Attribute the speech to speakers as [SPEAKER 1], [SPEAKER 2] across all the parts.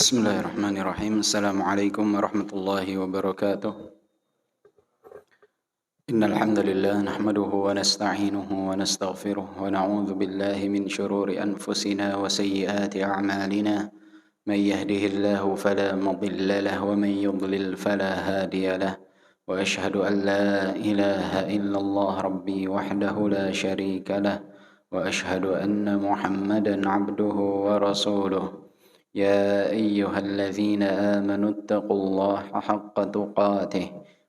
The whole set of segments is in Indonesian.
[SPEAKER 1] Bismillahirrahmanirrahim. Assalamualaikum warahmatullahi wabarakatuh. Innal hamdalillah nahmaduhu wa nasta'inuhu wa nastaghfiruh wa na'udzu billahi min shururi anfusina wa sayyiati a'malina. May yahdihillahu fala mudilla lahu wa may yudlil fala hadiya lahu. Wa ashhadu an la ilaha illallah rabbi wahdahu la syarika lahu wa ashhadu anna Muhammadan 'abduhu wa rasuluh. يا أيها الذين آمنوا اتقوا الله حق تقاته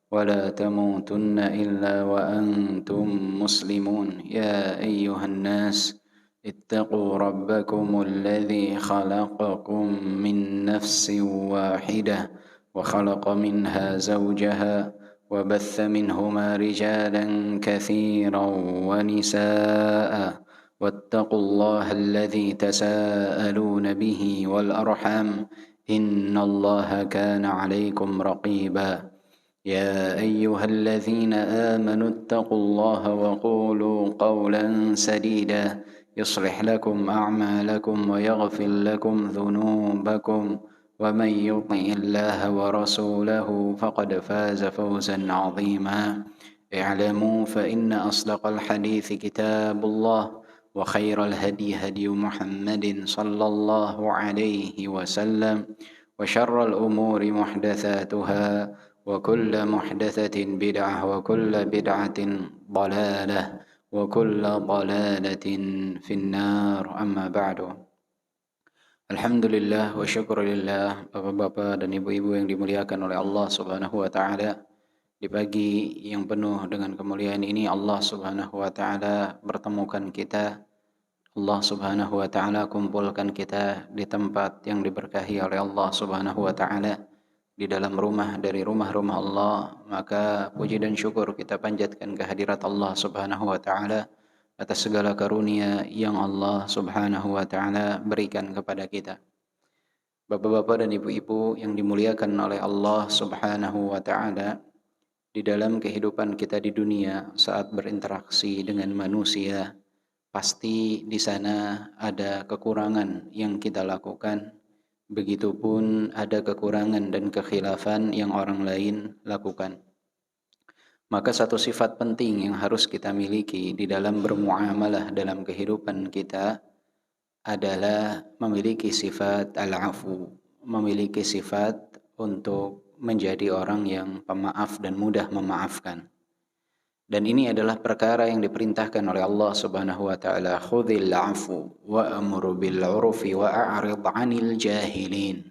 [SPEAKER 1] ولا تموتن إلا وأنتم مسلمون يا أيها الناس اتقوا ربكم الذي خلقكم من نفس واحدة وخلق منها زوجها وبث منهما رجالا كثيرا ونساء واتقوا الله الذي تساءلون به والأرحام إن الله كان عليكم رقيبا يا أيها الذين آمنوا اتقوا الله وقولوا قولا سديدا يصلح لكم أعمالكم ويغفر لكم ذنوبكم ومن يطع الله ورسوله فقد فاز فوزا عظيما اعلموا فإن أصدق الحديث كتاب الله وخير الهدي هدي محمد صلى الله عليه وسلم وشر الأمور محدثاتها وكل محدثة بدعة وكل بدعة ضلالة وكل ضلالة في النار أما بعد. Alhamdulillah wa syukurillah, bapak-bapak dan ibu-ibu yang dimuliakan oleh Allah Subhanahu wa taala. Di pagi yang penuh dengan kemuliaan ini Allah Subhanahu wa taala pertemukan kita. Allah Subhanahu wa taala kumpulkan kita di tempat yang diberkahi oleh Allah Subhanahu wa taala, di dalam rumah dari rumah-rumah Allah. Maka puji dan syukur kita panjatkan kehadirat Allah Subhanahu wa taala atas segala karunia yang Allah Subhanahu wa taala berikan kepada kita. Bapak-bapak dan ibu-ibu yang dimuliakan oleh Allah Subhanahu wa taala, di dalam kehidupan kita di dunia saat berinteraksi dengan manusia, pasti di sana ada kekurangan yang kita lakukan, begitupun ada kekurangan dan kekhilafan yang orang lain lakukan. Maka satu sifat penting yang harus kita miliki di dalam bermuamalah dalam kehidupan kita adalah memiliki sifat al-afu, memiliki sifat untuk menjadi orang yang pemaaf dan mudah memaafkan. Dan ini adalah perkara yang diperintahkan oleh Allah Subhanahu wa taala, khudhil 'afwa wa'mur bil 'urfi wa'rid 'anil jahilin.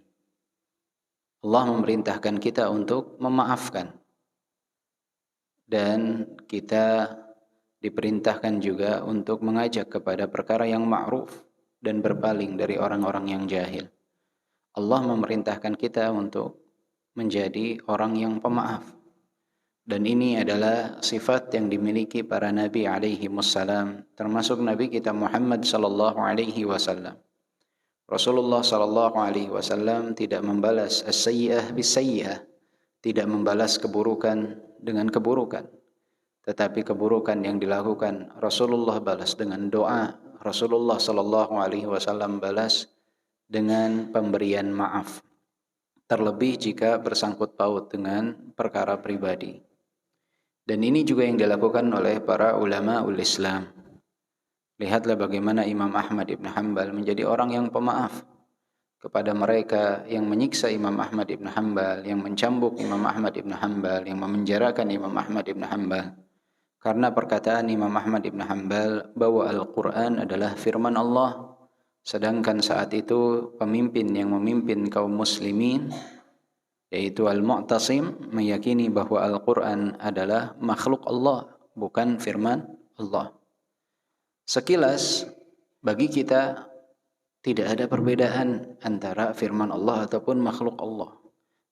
[SPEAKER 1] Allah memerintahkan kita untuk memaafkan. Dan kita diperintahkan juga untuk mengajak kepada perkara yang ma'ruf dan berpaling dari orang-orang yang jahil. Allah memerintahkan kita untuk menjadi orang yang pemaaf. Dan ini adalah sifat yang dimiliki para nabi alaihi wassalam, termasuk nabi kita Muhammad sallallahu alaihi wasallam. Rasulullah sallallahu alaihi wasallam tidak membalas as-sayyi'ah bis-sayyi'ah, tidak membalas keburukan dengan keburukan. Tetapi keburukan yang dilakukan Rasulullah balas dengan doa. Rasulullah sallallahu alaihi wasallam balas dengan pemberian maaf. Terlebih jika bersangkut paut dengan perkara pribadi. Dan ini juga yang dilakukan oleh para ulama Islam. Lihatlah bagaimana Imam Ahmad ibn Hanbal menjadi orang yang pemaaf kepada mereka yang menyiksa Imam Ahmad ibn Hanbal, yang mencambuk Imam Ahmad ibn Hanbal, yang memenjarakan Imam Ahmad ibn Hanbal. Karena perkataan Imam Ahmad ibn Hanbal bahwa Al-Quran adalah firman Allah. Sedangkan saat itu pemimpin yang memimpin kaum muslimin, yaitu Al-Mu'tasim, meyakini bahwa Al-Quran adalah makhluk Allah, bukan firman Allah. Sekilas bagi kita tidak ada perbedaan antara firman Allah ataupun makhluk Allah.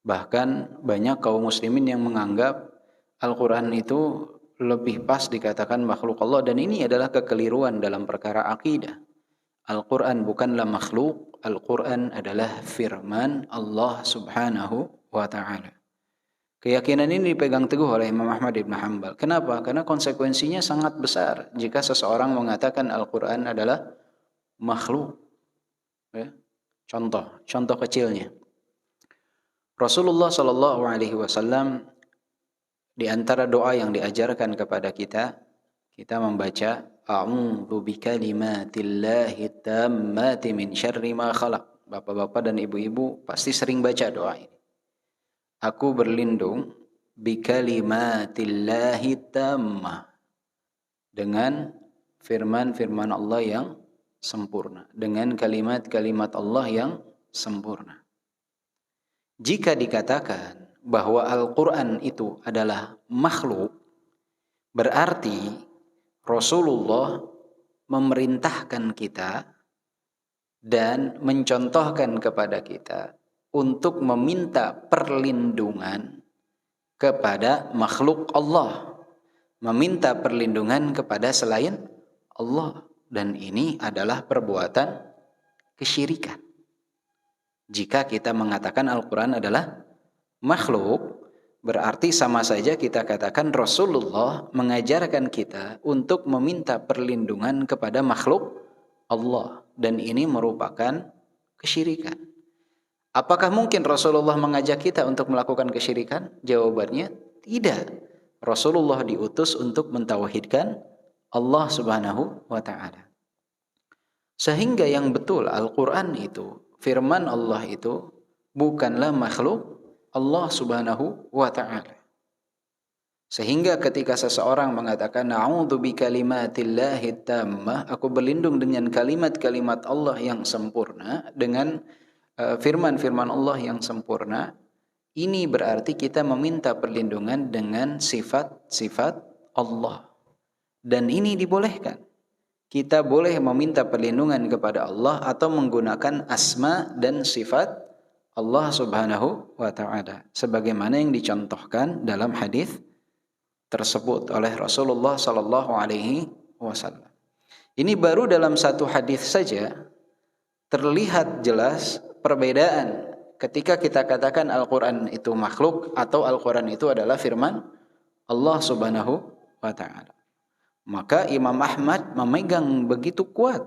[SPEAKER 1] Bahkan banyak kaum muslimin yang menganggap Al-Quran itu lebih pas dikatakan makhluk Allah, dan ini adalah kekeliruan dalam perkara akidah. Al-Quran bukanlah makhluk, Al-Quran adalah firman Allah Subhanahu wa ta'ala. Keyakinan ini dipegang teguh oleh Imam Ahmad ibn Hanbal. Kenapa? Karena konsekuensinya sangat besar jika seseorang mengatakan Al-Quran adalah makhluk. Ya. Contoh kecilnya. Rasulullah Shallallahu Alaihi Wasallam di antara doa yang diajarkan kepada kita, kita membaca A'udzu bikalimatillahi tammati min syarri ma khalaq. Bapak-bapak dan ibu-ibu pasti sering baca doa ini. Aku berlindung bikalimatillahi tammah, dengan firman-firman Allah yang sempurna, dengan kalimat-kalimat Allah yang sempurna. Jika dikatakan bahwa Al-Quran itu adalah makhluk, berarti Rasulullah memerintahkan kita dan mencontohkan kepada kita untuk meminta perlindungan kepada makhluk Allah, meminta perlindungan kepada selain Allah, dan ini adalah perbuatan kesyirikan. Jika kita mengatakan Al-Quran adalah makhluk, berarti sama saja kita katakan Rasulullah mengajarkan kita untuk meminta perlindungan kepada makhluk Allah, dan ini merupakan kesyirikan. Apakah mungkin Rasulullah mengajak kita untuk melakukan kesyirikan? Jawabannya tidak. Rasulullah diutus untuk mentauhidkan Allah Subhanahu wa taala. Sehingga yang betul Al-Quran itu, firman Allah itu bukanlah makhluk Allah Subhanahu wa ta'ala. Sehingga ketika seseorang mengatakan A'udzu bikalimatillahi tammah, aku berlindung dengan kalimat-kalimat Allah yang sempurna, dengan firman-firman Allah yang sempurna, ini berarti kita meminta perlindungan dengan sifat-sifat Allah. Dan ini dibolehkan. Kita boleh meminta perlindungan kepada Allah atau menggunakan asma dan sifat Allah Subhanahu wa ta'ala, sebagaimana yang dicontohkan dalam hadis tersebut oleh Rasulullah sallallahu alaihi wasallam. Ini baru dalam satu hadis saja terlihat jelas perbedaan ketika kita katakan Al-Quran itu makhluk atau Al-Quran itu adalah firman Allah Subhanahu wa ta'ala. Maka Imam Ahmad memegang begitu kuat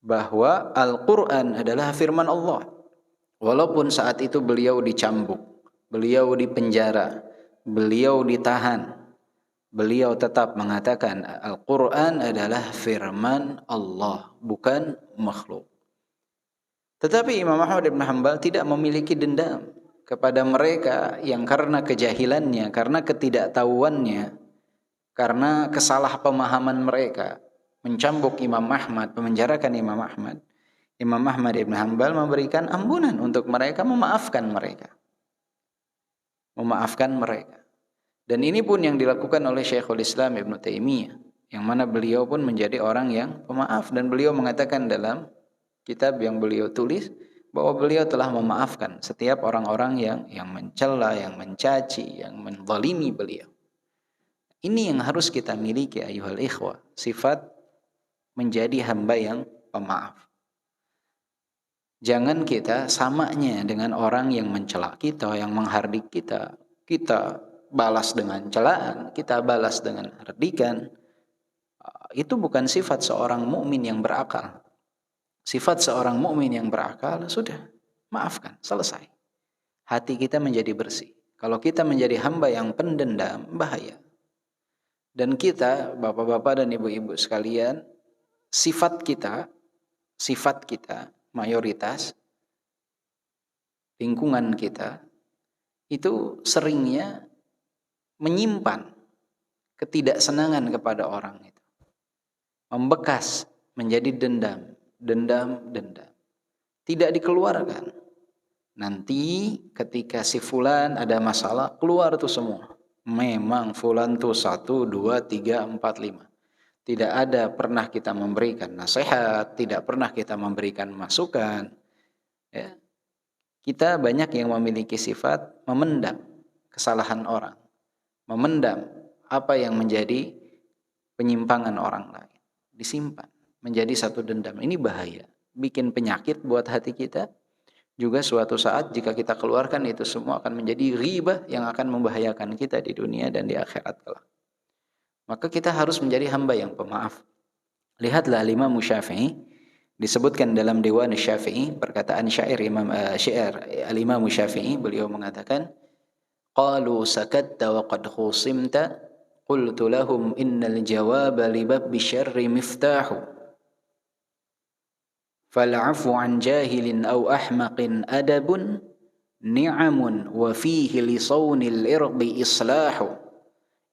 [SPEAKER 1] bahwa Al-Quran adalah firman Allah. Walaupun saat itu beliau dicambuk, beliau dipenjara, beliau ditahan, beliau tetap mengatakan Al-Quran adalah firman Allah, bukan makhluk. Tetapi Imam Ahmad bin Hanbal tidak memiliki dendam kepada mereka yang karena kejahilannya, karena ketidaktahuannya, karena kesalahpemahaman mereka mencambuk Imam Ahmad, memenjarakan Imam Ahmad. Imam Ahmad bin Hanbal memberikan ampunan untuk mereka, memaafkan mereka. Memaafkan mereka. Dan ini pun yang dilakukan oleh Syekhul Islam Ibn Taimiyah, yang mana beliau pun menjadi orang yang pemaaf, dan beliau mengatakan dalam kitab yang beliau tulis bahwa beliau telah memaafkan setiap orang-orang yang mencela, yang mencaci, yang menzalimi beliau. Ini yang harus kita miliki ayuhal ikhwah, sifat menjadi hamba yang pemaaf. Jangan kita samanya dengan orang yang mencela kita, yang menghardik kita. Kita balas dengan celaan, kita balas dengan hardikan. Itu bukan sifat seorang mukmin yang berakal. Sifat seorang mukmin yang berakal sudah, maafkan, selesai. Hati kita menjadi bersih. Kalau kita menjadi hamba yang pendendam, bahaya. Dan kita, bapak-bapak dan ibu-ibu sekalian, sifat kita mayoritas lingkungan kita itu seringnya menyimpan ketidaksenangan kepada orang itu, membekas menjadi dendam, tidak dikeluarkan. Nanti ketika si fulan ada masalah, keluar tuh semua. Memang fulan tuh 1, 2, 3, 4, 5. Tidak ada pernah kita memberikan nasihat, tidak pernah kita memberikan masukan. Ya. Kita banyak yang memiliki sifat memendam kesalahan orang, memendam apa yang menjadi penyimpangan orang lain, disimpan menjadi satu dendam. Ini bahaya, bikin penyakit buat hati kita. Juga suatu saat jika kita keluarkan itu semua akan menjadi ghibah yang akan membahayakan kita di dunia dan di akhirat kelak. Maka kita harus menjadi hamba yang pemaaf. Lihatlah Imam Syafi'i Disebutkan dalam Diwan Syafi'i, perkataan syair al-Imam Syafi'i, beliau mengatakan, qalu sakatta wa qad khusimta qultu lahum innal jawaba li babbi syarri miftahu fal 'afwu 'an jahilin aw ahmaqin adabun ni'amun wa fihi li sawnil irdi islahu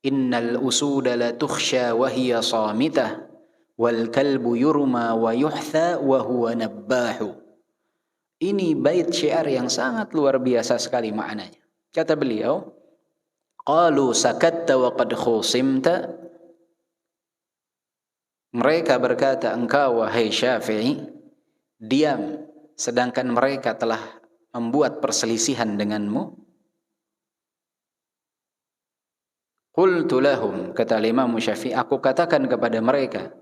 [SPEAKER 1] innal usuda la tukhsha wa hiya samitah wal kalbu yurma wa yuhtha wa huwa nabbahu. Ini bait syair yang sangat luar biasa sekali maknanya. Kata beliau, qalu sakatta wa qad khusimta, mereka berkata, engkau wahai Syafi'i diam sedangkan mereka telah membuat perselisihan denganmu. Qultu lahum, kata Imam Syafi'i, aku katakan kepada mereka,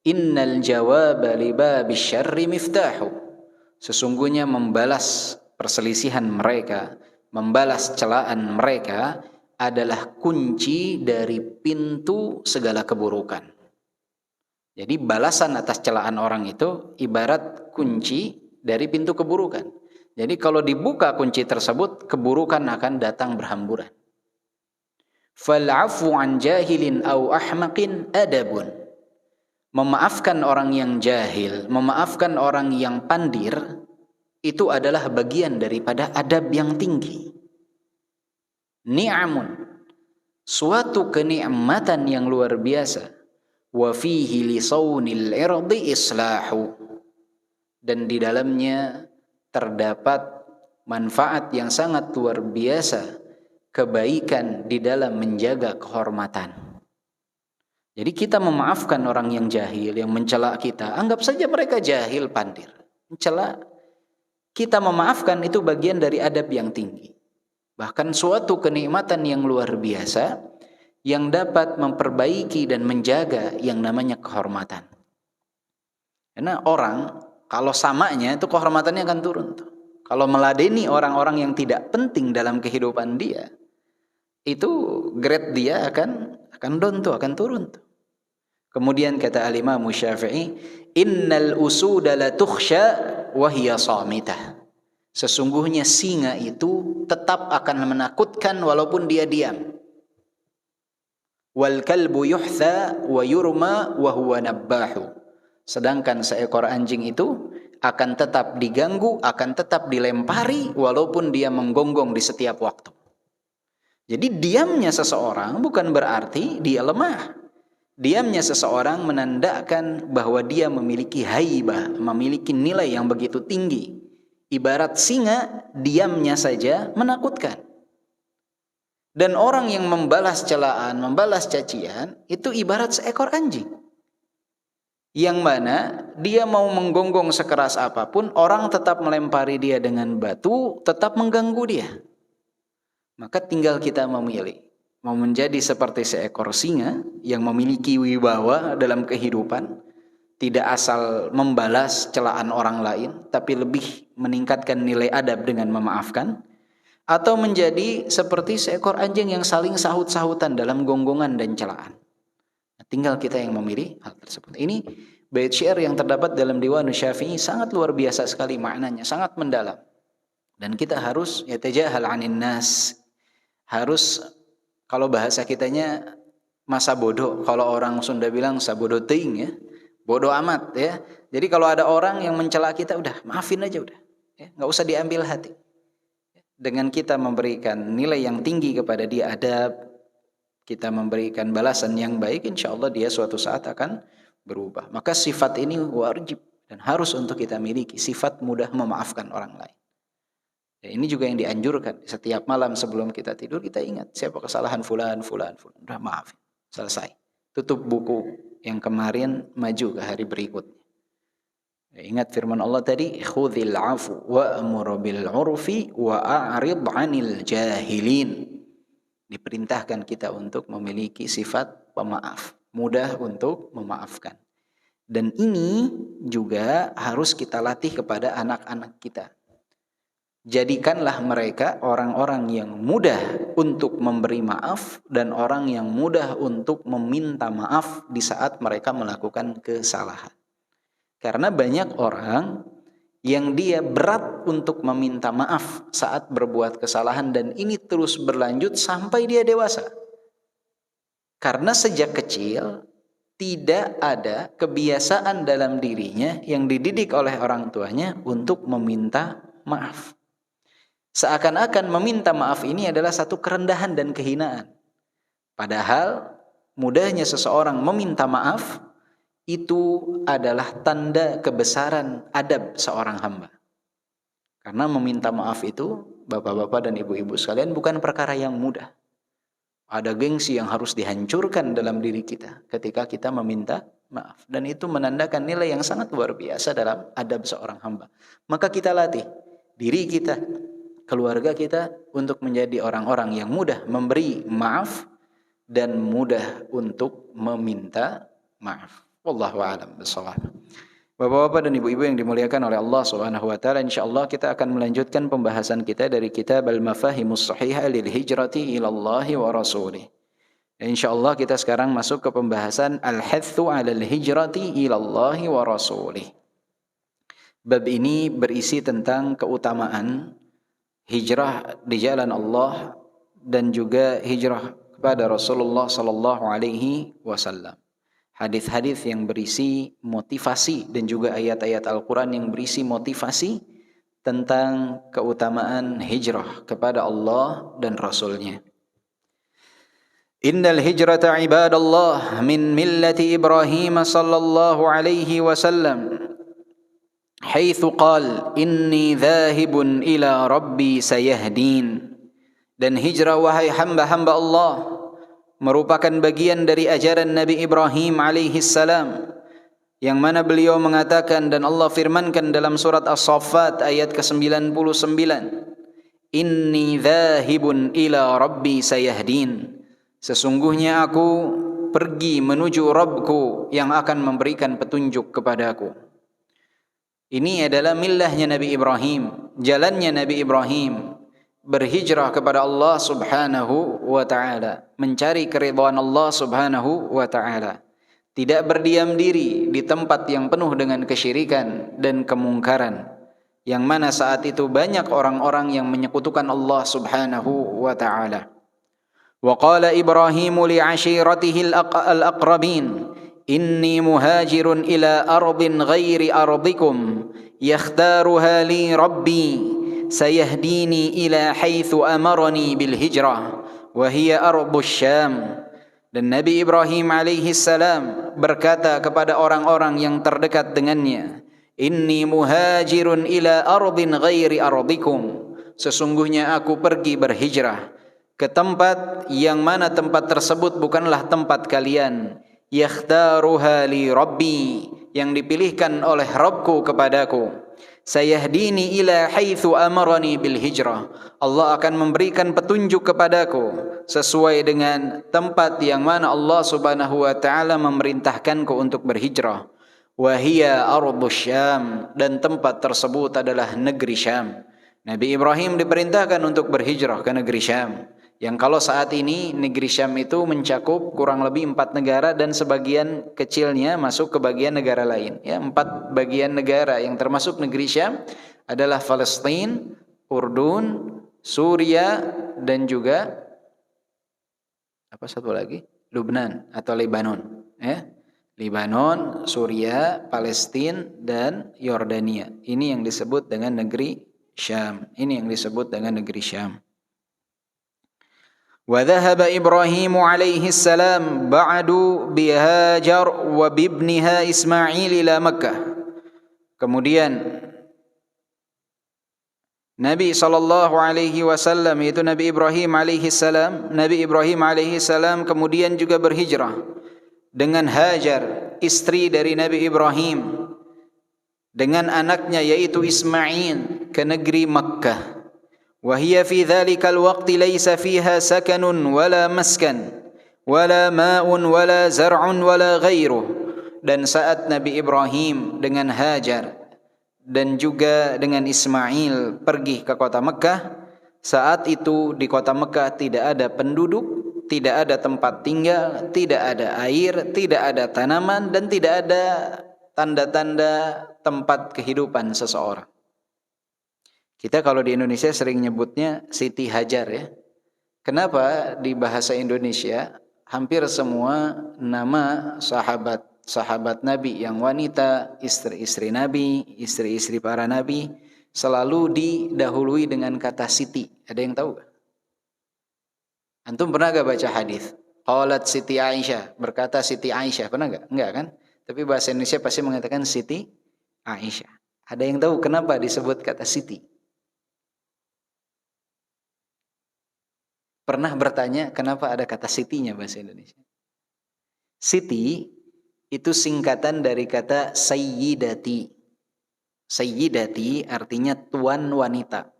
[SPEAKER 1] innal jawaba li babi syarri miftahu, sesungguhnya membalas perselisihan mereka, membalas celaan mereka adalah kunci dari pintu segala keburukan. Jadi balasan atas celaan orang itu ibarat kunci dari pintu keburukan. Jadi kalau dibuka kunci tersebut, keburukan akan datang berhamburan. Fal'afu an jahilin aw ahmaqin adabun. Memaafkan orang yang jahil, memaafkan orang yang pandir, itu adalah bagian daripada adab yang tinggi. Ni'amun, suatu kenikmatan yang luar biasa. Wa fihi li sawnil irdi islahu, dan di dalamnya terdapat manfaat yang sangat luar biasa, kebaikan di dalam menjaga kehormatan. Jadi kita memaafkan orang yang jahil, yang mencela kita, anggap saja mereka jahil, pandir, mencela, kita memaafkan itu bagian dari adab yang tinggi. Bahkan suatu kenikmatan yang luar biasa yang dapat memperbaiki dan menjaga yang namanya kehormatan. Karena orang kalau samanya itu kehormatannya akan turun tuh. Kalau meladeni orang-orang yang tidak penting dalam kehidupan dia, itu grade dia akan down tuh, akan turun tuh. Kemudian kata al-Imam Syafi'i, innal usuda la tukhsha wa hiya samitah. Sesungguhnya singa itu tetap akan menakutkan walaupun dia diam. Wal kalbu yuhtha wa yurma wa huwa nabbahu. Sedangkan seekor anjing itu akan tetap diganggu, akan tetap dilempari walaupun dia menggonggong di setiap waktu. Jadi diamnya seseorang bukan berarti dia lemah. Diamnya seseorang menandakan bahwa dia memiliki haibah, memiliki nilai yang begitu tinggi. Ibarat singa, diamnya saja menakutkan. Dan orang yang membalas celaan, membalas cacian, itu ibarat seekor anjing. Yang mana dia mau menggonggong sekeras apapun, orang tetap melempari dia dengan batu, tetap mengganggu dia. Maka tinggal kita memilih. Mau menjadi seperti seekor singa yang memiliki wibawa dalam kehidupan, tidak asal membalas celaan orang lain, tapi lebih meningkatkan nilai adab dengan memaafkan, atau menjadi seperti seekor anjing yang saling sahut-sahutan dalam gonggongan dan celaan. Tinggal kita yang memilih hal tersebut. Ini bait syair yang terdapat dalam Diwan Syafi'i sangat luar biasa sekali maknanya, sangat mendalam. Dan kita harus yatajahal 'anin nas. Harus, kalau bahasa kitanya masa bodoh, kalau orang Sunda bilang sabodo teuing ya. Bodoh amat ya. Jadi kalau ada orang yang mencela kita, udah maafin aja udah. Ya, enggak usah diambil hati. Dengan kita memberikan nilai yang tinggi kepada dia, adab, kita memberikan balasan yang baik, insya Allah dia suatu saat akan berubah. Maka sifat ini wajib dan harus untuk kita miliki, sifat mudah memaafkan orang lain. Ya, ini juga yang dianjurkan. Setiap malam sebelum kita tidur, kita ingat siapa kesalahan fulan. Udah maafin, selesai. Tutup buku yang kemarin, maju ke hari berikutnya. Ya, ingat firman Allah tadi, khudhil afu wa'mur bil urfi wa'arid 'anil jahilin. Diperintahkan kita untuk memiliki sifat pemaaf, mudah untuk memaafkan. Dan ini juga harus kita latih kepada anak-anak kita. Jadikanlah mereka orang-orang yang mudah untuk memberi maaf dan orang yang mudah untuk meminta maaf di saat mereka melakukan kesalahan. Karena banyak orang yang dia berat untuk meminta maaf saat berbuat kesalahan, dan ini terus berlanjut sampai dia dewasa. Karena sejak kecil tidak ada kebiasaan dalam dirinya yang dididik oleh orang tuanya untuk meminta maaf. Seakan-akan meminta maaf ini adalah satu kerendahan dan kehinaan. Padahal mudahnya seseorang meminta maaf itu adalah tanda kebesaran adab seorang hamba. Karena meminta maaf itu, bapak-bapak dan ibu-ibu sekalian, bukan perkara yang mudah. Ada gengsi yang harus dihancurkan dalam diri kita ketika kita meminta maaf. Dan itu menandakan nilai yang sangat luar biasa dalam adab seorang hamba. Maka kita latih diri kita, keluarga kita untuk menjadi orang-orang yang mudah memberi maaf dan mudah untuk meminta maaf. Wallahu a'lam bishawab. Bapak-bapak dan ibu-ibu yang dimuliakan oleh Allah Subhanahu wa taala, insyaallah kita akan melanjutkan pembahasan kita dari kitab Al-Mafahimus Shahihah lil Hijrati ila Allah wa Rasulih. Insyaallah kita sekarang masuk ke pembahasan Al-Hathu 'alal Hijrati ila Allah wa Rasulih. Bab ini berisi tentang keutamaan hijrah di jalan Allah dan juga hijrah kepada Rasulullah sallallahu alaihi wasallam. Hadis-hadis yang berisi motivasi dan juga ayat-ayat Al-Quran yang berisi motivasi tentang keutamaan hijrah kepada Allah dan Rasulnya. Innal hijrata ibadallah min millati Ibrahim sallallahu alaihi wasallam haitsu qala inni dhahibun ila rabbi sayahdin. Dan hijrah wahai hamba-hamba Allah merupakan bagian dari ajaran Nabi Ibrahim alaihi salam, yang mana beliau mengatakan dan Allah firmankan dalam surat As-Saffat ayat ke-99, inni dhahibun ila rabbi sayahdin. Sesungguhnya aku pergi menuju Rabbku yang akan memberikan petunjuk kepadaku. Ini adalah millahnya Nabi Ibrahim, jalannya Nabi Ibrahim, berhijrah kepada Allah subhanahu wa ta'ala, mencari keridhaan Allah subhanahu wa ta'ala, tidak berdiam diri di tempat yang penuh dengan kesyirikan dan kemungkaran, yang mana saat itu banyak orang-orang yang menyekutukan Allah subhanahu wa ta'ala. Wa qala Ibrahim li 'ashiratihi al-aqrabin inni muhajirun ila ardin ghairi ardikum yakhtaruha li rabbi sayahdini ila haitsu amarani bil hijrah wa hiya ardhus Syam. Dan Nabi Ibrahim alaihi salam berkata kepada orang-orang yang terdekat dengannya, inni muhajirun ila ardin ghairi ardikum. Sesungguhnya aku pergi berhijrah ke tempat yang mana tempat tersebut bukanlah tempat kalian. Yakhtaruha li rabbi, yang dipilihkan oleh Rabbku kepadaku. Sayahdini ila haitsu amarani bil hijrah. Allah akan memberikan petunjuk kepadaku sesuai dengan tempat yang mana Allah Subhanahu wa taala memerintahkanku untuk berhijrah. Wa hiya ardhus Syam, dan tempat tersebut adalah negeri Syam. Nabi Ibrahim diperintahkan untuk berhijrah ke negeri Syam, yang kalau saat ini negeri Syam itu mencakup kurang lebih 4 negara dan sebagian kecilnya masuk ke bagian negara lain. Ya, 4 bagian negara yang termasuk negeri Syam adalah Palestina, Urdun, Suria, dan juga apa satu lagi? Lubnan atau Lebanon. Ya, Lebanon, Suria, Palestina, dan Yordania. Ini yang disebut dengan negeri Syam. Ini yang disebut dengan negeri Syam. وذهب إبراهيم عليه السلام بعد بهاجر وبابنها إسماعيل إلى مكة. Kemudian Nabi sallallahu alaihi wasallam, yaitu Nabi Ibrahim alaihi salam kemudian juga berhijrah dengan Hajar, istri dari Nabi Ibrahim, dengan anaknya yaitu Ismail ke negeri Makkah. وهي في ذلك الوقت ليس فيها سكن ولا مسكن ولا ماء ولا زرع ولا غيره. Dan saat Nabi Ibrahim dengan Hajar dan juga dengan Ismail pergi ke kota Mekah, saat itu di kota Mekah tidak ada penduduk, tidak ada tempat tinggal, tidak ada air, tidak ada tanaman, dan tidak ada tanda-tanda tempat kehidupan seseorang. Kita kalau di Indonesia sering nyebutnya Siti Hajar ya. Kenapa di bahasa Indonesia hampir semua nama sahabat Nabi yang wanita, istri-istri Nabi, istri-istri para Nabi selalu didahului dengan kata Siti. Ada yang tahu gak? Antum pernah gak baca hadis? Qalat Siti Aisyah, berkata Siti Aisyah, pernah gak? Enggak kan? Tapi bahasa Indonesia pasti mengatakan Siti Aisyah. Ada yang tahu kenapa disebut kata Siti? Pernah bertanya kenapa ada kata Sitinya bahasa Indonesia? Siti itu singkatan dari kata Sayyidati. Sayyidati artinya tuan wanita.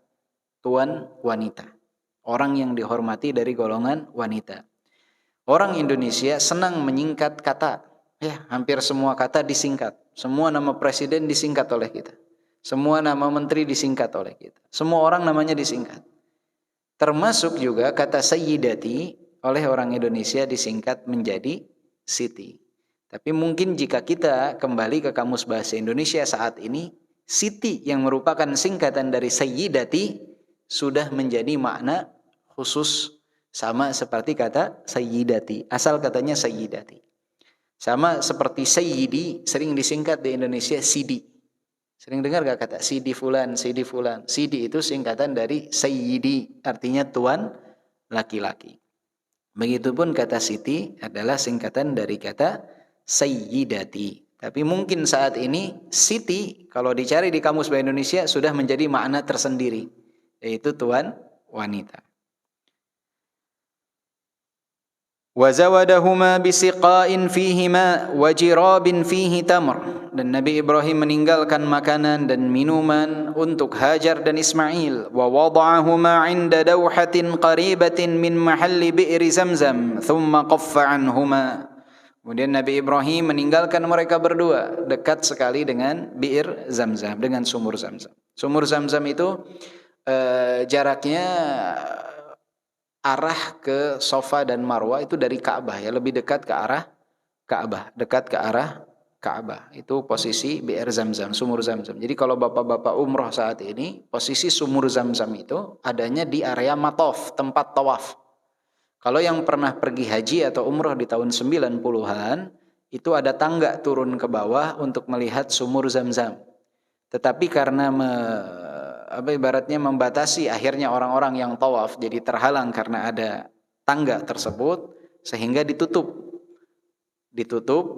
[SPEAKER 1] Tuan wanita. Orang yang dihormati dari golongan wanita. Orang Indonesia senang menyingkat kata. Ya, hampir semua kata disingkat. Semua nama presiden disingkat oleh kita. Semua nama menteri disingkat oleh kita. Semua orang namanya disingkat. Termasuk juga kata Sayyidati oleh orang Indonesia disingkat menjadi Siti. Tapi mungkin jika kita kembali ke Kamus Bahasa Indonesia saat ini, Siti yang merupakan singkatan dari Sayyidati sudah menjadi makna khusus sama seperti kata Sayyidati. Asal katanya Sayyidati. Sama seperti Sayyidi sering disingkat di Indonesia Sidi. Sering dengar gak kata Sidi Fulan, Sidi Fulan? Sidi itu singkatan dari Sayyidi, artinya tuan laki-laki. Begitupun kata Siti adalah singkatan dari kata Sayyidati. Tapi mungkin saat ini Siti kalau dicari di Kamus Bahasa Indonesia sudah menjadi makna tersendiri, yaitu tuan wanita. وَزَوَدَهُمَا بِسِقَاءٍ فِيهِ مَاءٍ وَجِرَابٍ فِيهِ تَمْرٍ. Dan Nabi Ibrahim meninggalkan makanan dan minuman untuk Hajar dan Ismail. وَوَضَعَهُمَا عِنْدَ دَوْحَةٍ قَرِيبَةٍ مِنْ مَحَلِّ بِئْرِ زَمْزَمْ ثُمَّ قَفَّ عَنْهُمَا. Kemudian Nabi Ibrahim meninggalkan mereka berdua dekat sekali dengan Bi'r Zamzam, dengan sumur Zamzam. Sumur Zamzam itu jaraknya arah ke Safa dan Marwah itu dari Ka'bah ya, lebih dekat ke arah Ka'bah, dekat ke arah Ka'bah. Itu posisi Bi'r Zamzam, sumur Zamzam. Jadi kalau bapak-bapak umroh saat ini, posisi sumur Zamzam itu adanya di area Matof, tempat tawaf. Kalau yang pernah pergi haji atau umroh di tahun 90-an, itu ada tangga turun ke bawah untuk melihat sumur Zamzam. Tetapi karena ibaratnya membatasi akhirnya orang-orang yang tawaf jadi terhalang karena ada tangga tersebut, sehingga ditutup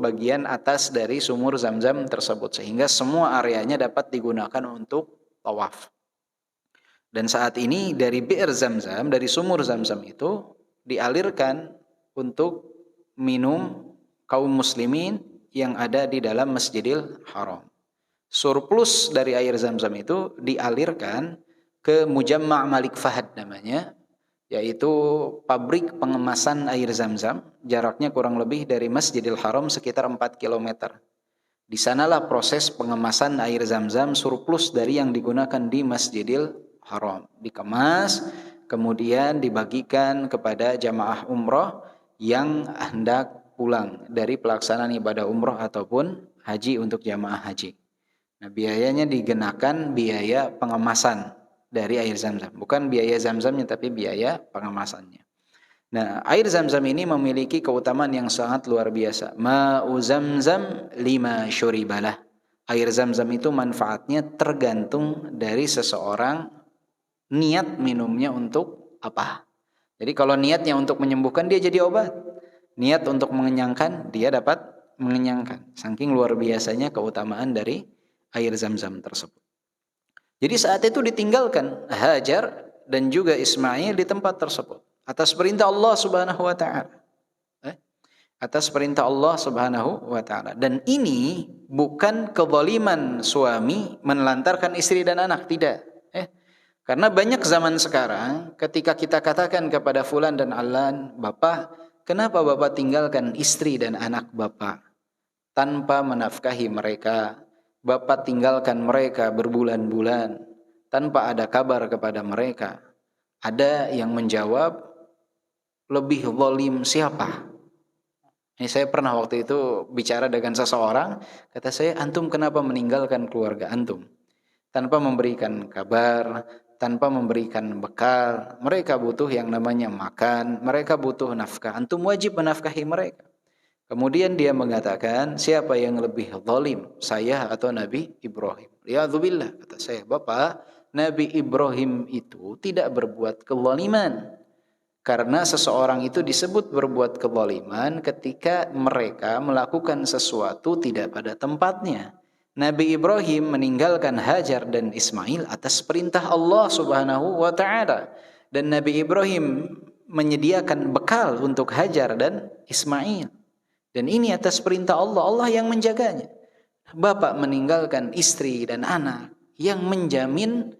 [SPEAKER 1] bagian atas dari sumur Zamzam tersebut sehingga semua areanya dapat digunakan untuk tawaf. Dan saat ini dari Bi'r Zamzam, dari sumur Zamzam itu dialirkan untuk minum kaum muslimin yang ada di dalam Masjidil Haram. Surplus dari air Zamzam itu dialirkan ke Mujamma' Malik Fahad namanya, yaitu pabrik pengemasan air Zamzam, jaraknya kurang lebih dari Masjidil Haram sekitar 4 km. Di sanalah proses pengemasan air Zamzam surplus dari yang digunakan di Masjidil Haram. Dikemas, kemudian dibagikan kepada jamaah umroh yang hendak pulang dari pelaksanaan ibadah umroh ataupun haji untuk jamaah haji. Nah, biayanya dikenakan biaya pengemasan dari air Zamzam, bukan biaya Zamzamnya tapi biaya pengemasannya. Nah, air Zamzam ini memiliki keutamaan yang sangat luar biasa. Ma'u Zamzam lima syuribalah. Air Zamzam itu manfaatnya tergantung dari seseorang niat minumnya untuk apa. Jadi kalau niatnya untuk menyembuhkan, dia jadi obat. Niat untuk mengenyangkan, dia dapat mengenyangkan. Saking luar biasanya keutamaan dari air Zamzam tersebut. Jadi saat itu ditinggalkan Hajar dan juga Ismail di tempat tersebut atas perintah Allah Subhanahu wa taala. Atas perintah Allah Subhanahu wa taala. Dan ini bukan kezaliman suami menelantarkan istri dan anak, tidak. Karena banyak zaman sekarang ketika kita katakan kepada fulan dan alan, "Bapak, kenapa Bapak tinggalkan istri dan anak Bapak tanpa menafkahi mereka? Bapak tinggalkan mereka berbulan-bulan tanpa ada kabar kepada mereka." Ada yang menjawab, lebih zalim siapa? Ini saya pernah waktu itu bicara dengan seseorang, kata saya, antum kenapa meninggalkan keluarga antum? Tanpa memberikan kabar, tanpa memberikan bekal. Mereka butuh yang namanya makan, mereka butuh nafkah. Antum wajib menafkahi mereka. Kemudian dia mengatakan, siapa yang lebih zalim, saya atau Nabi Ibrahim? Li'adzubillah, kata saya, Bapak, Nabi Ibrahim itu tidak berbuat kezaliman. Karena seseorang itu disebut berbuat kezaliman ketika mereka melakukan sesuatu tidak pada tempatnya. Nabi Ibrahim meninggalkan Hajar dan Ismail atas perintah Allah Subhanahu wa taala, dan Nabi Ibrahim menyediakan bekal untuk Hajar dan Ismail. Dan ini atas perintah Allah, Allah yang menjaganya. Bapak meninggalkan istri dan anak yang menjamin,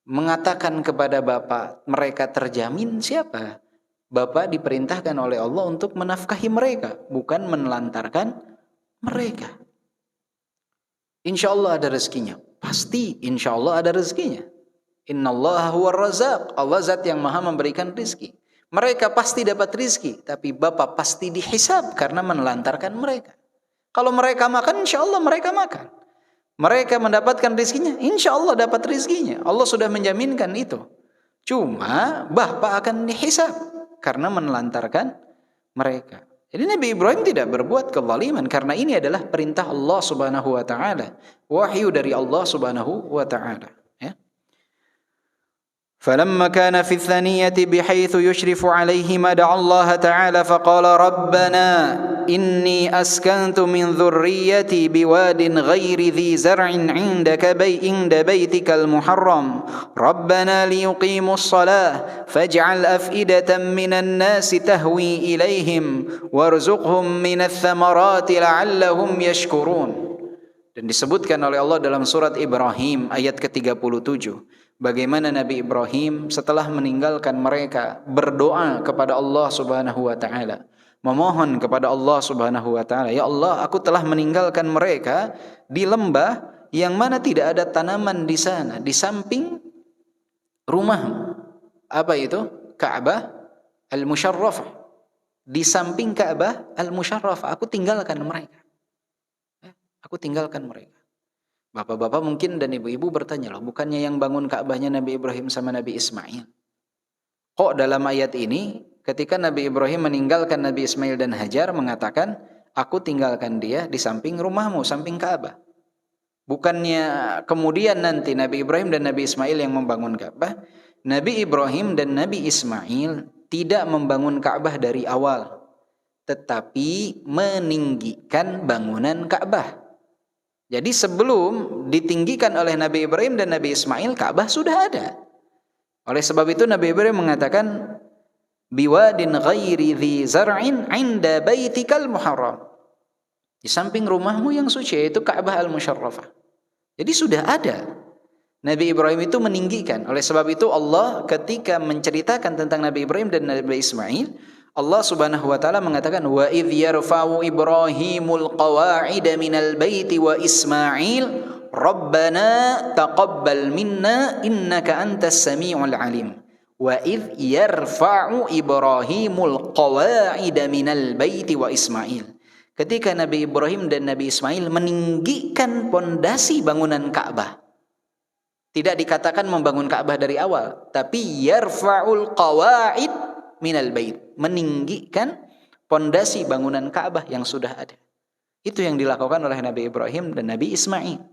[SPEAKER 1] mengatakan kepada bapak mereka terjamin, siapa? Bapak diperintahkan oleh Allah untuk menafkahi mereka, bukan menelantarkan mereka. Insya Allah ada rezekinya, pasti insya Allah ada rezekinya. Innallaha huwar razzaq, Allah zat yang maha memberikan rezeki. Mereka pasti dapat rezeki, tapi bapak pasti dihisab karena menelantarkan mereka. Kalau mereka makan, insya Allah mereka makan. Mereka mendapatkan rezekinya, insya Allah dapat rezekinya. Allah sudah menjaminkan itu. Cuma bapak akan dihisab karena menelantarkan mereka. Jadi Nabi Ibrahim tidak berbuat kezaliman karena ini adalah perintah Allah Subhanahu wa taala, wahyu dari Allah Subhanahu wa taala. فلما كان في الثانية بحيث يشرف عليهما دعا الله تعالى فقال ربنا إني أسكنت من ذريتي بواد غير ذي زرع عند بيتك المحرم ربنا ليقيموا الصلاة فاجعل أفئدة من الناس تهوي إليهم وارزقهم من الثمرات لعلهم يشكرون. Dan disebutkan oleh Allah dalam surat Ibrahim ayat ke-37, bagaimana Nabi Ibrahim setelah meninggalkan mereka berdoa kepada Allah Subhanahu wa taala, memohon kepada Allah Subhanahu wa taala, ya Allah, aku telah meninggalkan mereka di lembah yang mana tidak ada tanaman di sana, di samping rumahmu. Apa itu? Ka'bah al-Musyarrafah. Di samping Ka'bah al-Musyarrafah, aku tinggalkan mereka. Aku tinggalkan mereka. Bapak-bapak mungkin dan ibu-ibu bertanya, loh, bukannya yang bangun Ka'bahnya Nabi Ibrahim sama Nabi Ismail? Kok dalam ayat ini ketika Nabi Ibrahim meninggalkan Nabi Ismail dan Hajar mengatakan, aku tinggalkan dia di samping rumahmu, samping Ka'bah? Bukannya kemudian nanti Nabi Ibrahim dan Nabi Ismail yang membangun Ka'bah? Nabi Ibrahim dan Nabi Ismail tidak membangun Ka'bah dari awal, tetapi meninggikan bangunan Ka'bah. Jadi sebelum ditinggikan oleh Nabi Ibrahim dan Nabi Ismail, Ka'bah sudah ada. Oleh sebab itu Nabi Ibrahim mengatakan, biwadin ghairi dhi zar'in 'inda baitikal muharram. Di samping rumahmu yang suci, yaitu Ka'bah al-Musyarrafah. Jadi sudah ada. Nabi Ibrahim itu meninggikan. Oleh sebab itu Allah ketika menceritakan tentang Nabi Ibrahim dan Nabi Ismail, Allah Subhanahu wa taala mengatakan, wa idh yarfa'u Ibrahimul qawa'ida minal baiti wa Ismail rabbana taqabbal minna innaka antas samiul alim. Wa idh yarfa'u Ibrahimul qawa'ida minal baiti wa Ismail. Ketika Nabi Ibrahim dan Nabi Ismail meninggikan pondasi bangunan Ka'bah. Tidak dikatakan membangun Ka'bah dari awal, tapi yarfa'ul qawa'id minal bait, meninggikan pondasi bangunan Ka'bah yang sudah ada. Itu yang dilakukan oleh Nabi Ibrahim dan Nabi Ismail.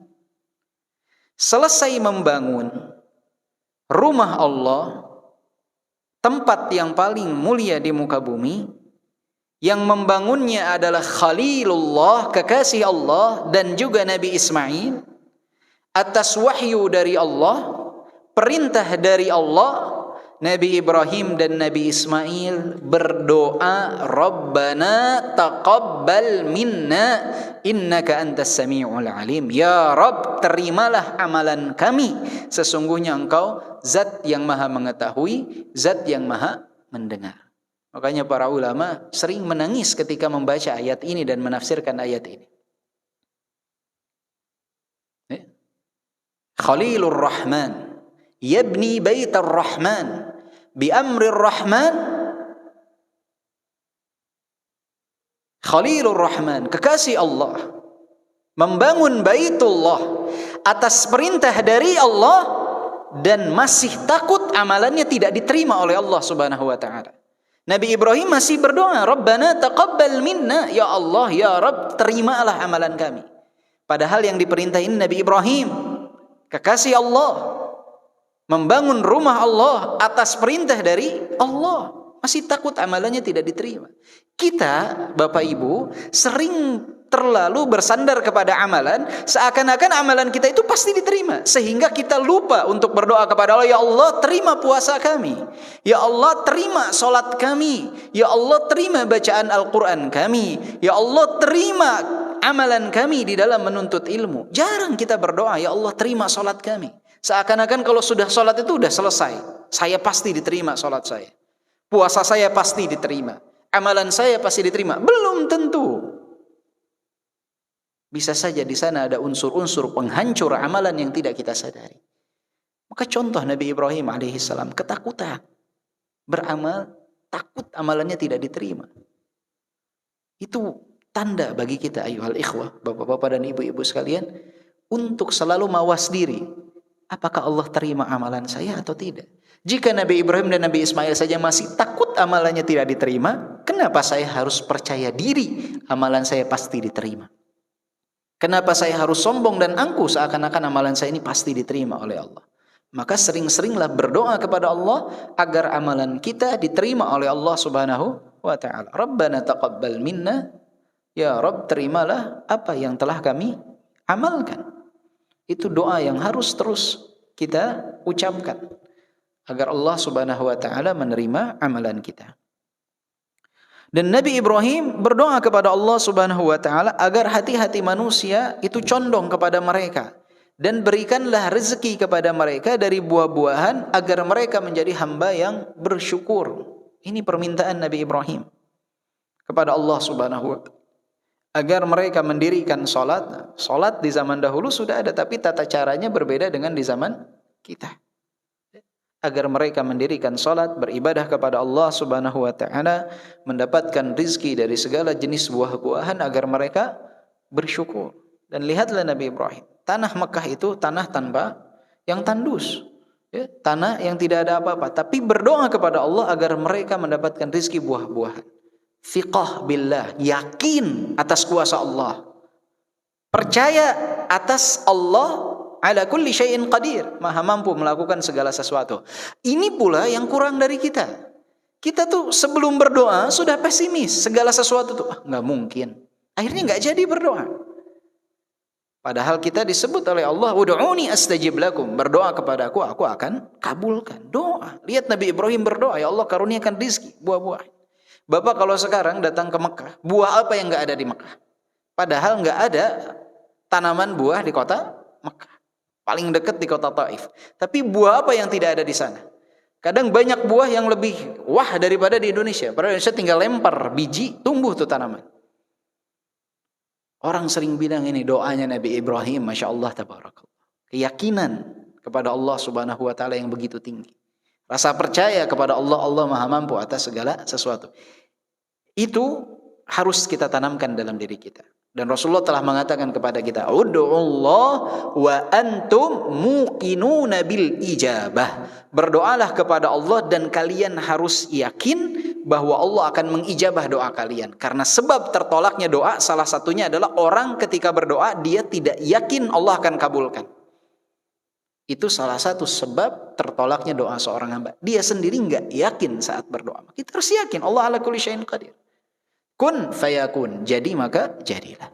[SPEAKER 1] Selesai membangun rumah Allah, tempat yang paling mulia di muka bumi, yang membangunnya adalah Khalilullah, kekasih Allah, dan juga Nabi Ismail, atas wahyu dari Allah, perintah dari Allah. Nabi Ibrahim dan Nabi Ismail berdoa, Rabbana taqabbal minna innaka antas sami'ul alim. Ya Rabb, terimalah amalan kami, sesungguhnya Engkau zat yang maha mengetahui, zat yang maha mendengar. Makanya para ulama sering menangis ketika membaca ayat ini dan menafsirkan ayat ini. Khalilur Rahman yabni baitar Rahman bi amrir Rahman. Khalilur Rahman, kekasih Allah, membangun Baitullah atas perintah dari Allah dan masih takut amalannya tidak diterima oleh Allah Subhanahu wa taala. Nabi Ibrahim masih berdoa, Rabbana taqabbal minna, ya Allah, ya Rabb, terimalah amalan kami. Padahal yang diperintah ini Nabi Ibrahim, kekasih Allah, membangun rumah Allah atas perintah dari Allah, masih takut amalannya tidak diterima. Kita, Bapak Ibu, sering terlalu bersandar kepada amalan, seakan-akan amalan kita itu pasti diterima, sehingga kita lupa untuk berdoa kepada Allah, ya Allah, terima puasa kami, ya Allah, terima solat kami, ya Allah, terima bacaan Al-Quran kami, ya Allah, terima amalan kami di dalam menuntut ilmu. Jarang kita berdoa, ya Allah, terima solat kami. Seakan-akan kalau sudah solat itu sudah selesai, saya pasti diterima solat saya, puasa saya pasti diterima, amalan saya pasti diterima. Belum tentu. Bisa saja di sana ada unsur-unsur penghancur amalan yang tidak kita sadari. Maka contoh Nabi Ibrahim alaihissalam, ketakutan beramal, takut amalannya tidak diterima. Itu tanda bagi kita, ayyuhal ikhwah, bapak-bapak dan ibu-ibu sekalian, untuk selalu mawas diri. Apakah Allah terima amalan saya atau tidak? Jika Nabi Ibrahim dan Nabi Ismail saja masih takut amalannya tidak diterima, kenapa saya harus percaya diri amalan saya pasti diterima? Kenapa saya harus sombong dan angkuh seakan-akan amalan saya ini pasti diterima oleh Allah? Maka sering-seringlah berdoa kepada Allah agar amalan kita diterima oleh Allah Subhanahu wa taala. Rabbana taqabbal minna, ya Rabb, terimalah apa yang telah kami amalkan. Itu doa yang harus terus kita ucapkan agar Allah Subhanahu wa taala menerima amalan kita. Dan Nabi Ibrahim berdoa kepada Allah Subhanahu wa taala agar hati-hati manusia itu condong kepada mereka, dan berikanlah rezeki kepada mereka dari buah-buahan agar mereka menjadi hamba yang bersyukur. Ini permintaan Nabi Ibrahim kepada Allah Subhanahu wa taala agar mereka mendirikan salat. Salat di zaman dahulu sudah ada, tapi tata caranya berbeda dengan di zaman kita. Agar mereka mendirikan salat, beribadah kepada Allah Subhanahu wa taala, mendapatkan rizki dari segala jenis buah-buahan agar mereka bersyukur. Dan lihatlah Nabi Ibrahim, tanah Mekah itu tanah tanpa yang tandus, ya, tanah yang tidak ada apa-apa, tapi berdoa kepada Allah agar mereka mendapatkan rizki buah-buahan. Thiqah billah, yakin atas kuasa Allah, percaya atas Allah ala kulli syai'in qadir, maha mampu melakukan segala sesuatu. Ini pula yang kurang dari kita. Kita tuh sebelum berdoa sudah pesimis, segala sesuatu tuh nggak mungkin. Akhirnya nggak jadi berdoa. Padahal kita disebut oleh Allah, ud'uni astajib lakum, berdoa kepadaku, aku akan kabulkan. Doa. Lihat Nabi Ibrahim berdoa, ya Allah karuniakan rizki, buah-buah. Bapak kalau sekarang datang ke Mekah, buah apa yang nggak ada di Mekah? Padahal nggak ada tanaman buah di kota Mekah. Paling dekat di kota Taif. Tapi buah apa yang tidak ada di sana? Kadang banyak buah yang lebih wah daripada di Indonesia. Padahal Indonesia tinggal lempar biji, tumbuh tuh tanaman. Orang sering bilang ini doanya Nabi Ibrahim, Masya Allah, tabarakallah. Keyakinan kepada Allah Subhanahu wa taala yang begitu tinggi. Rasa percaya kepada Allah, Allah maha mampu atas segala sesuatu. Itu harus kita tanamkan dalam diri kita. Dan Rasulullah telah mengatakan kepada kita, ud'ullah wa antum muqinuna bil ijabah. Berdoalah kepada Allah dan kalian harus yakin bahwa Allah akan mengijabah doa kalian. Karena sebab tertolaknya doa salah satunya adalah orang ketika berdoa dia tidak yakin Allah akan kabulkan. Itu salah satu sebab tertolaknya doa seorang hamba. Dia sendiri enggak yakin saat berdoa. Kita harus yakin Allah ala kulli syai'in qadir. Kun fayakun, jadi maka jadilah.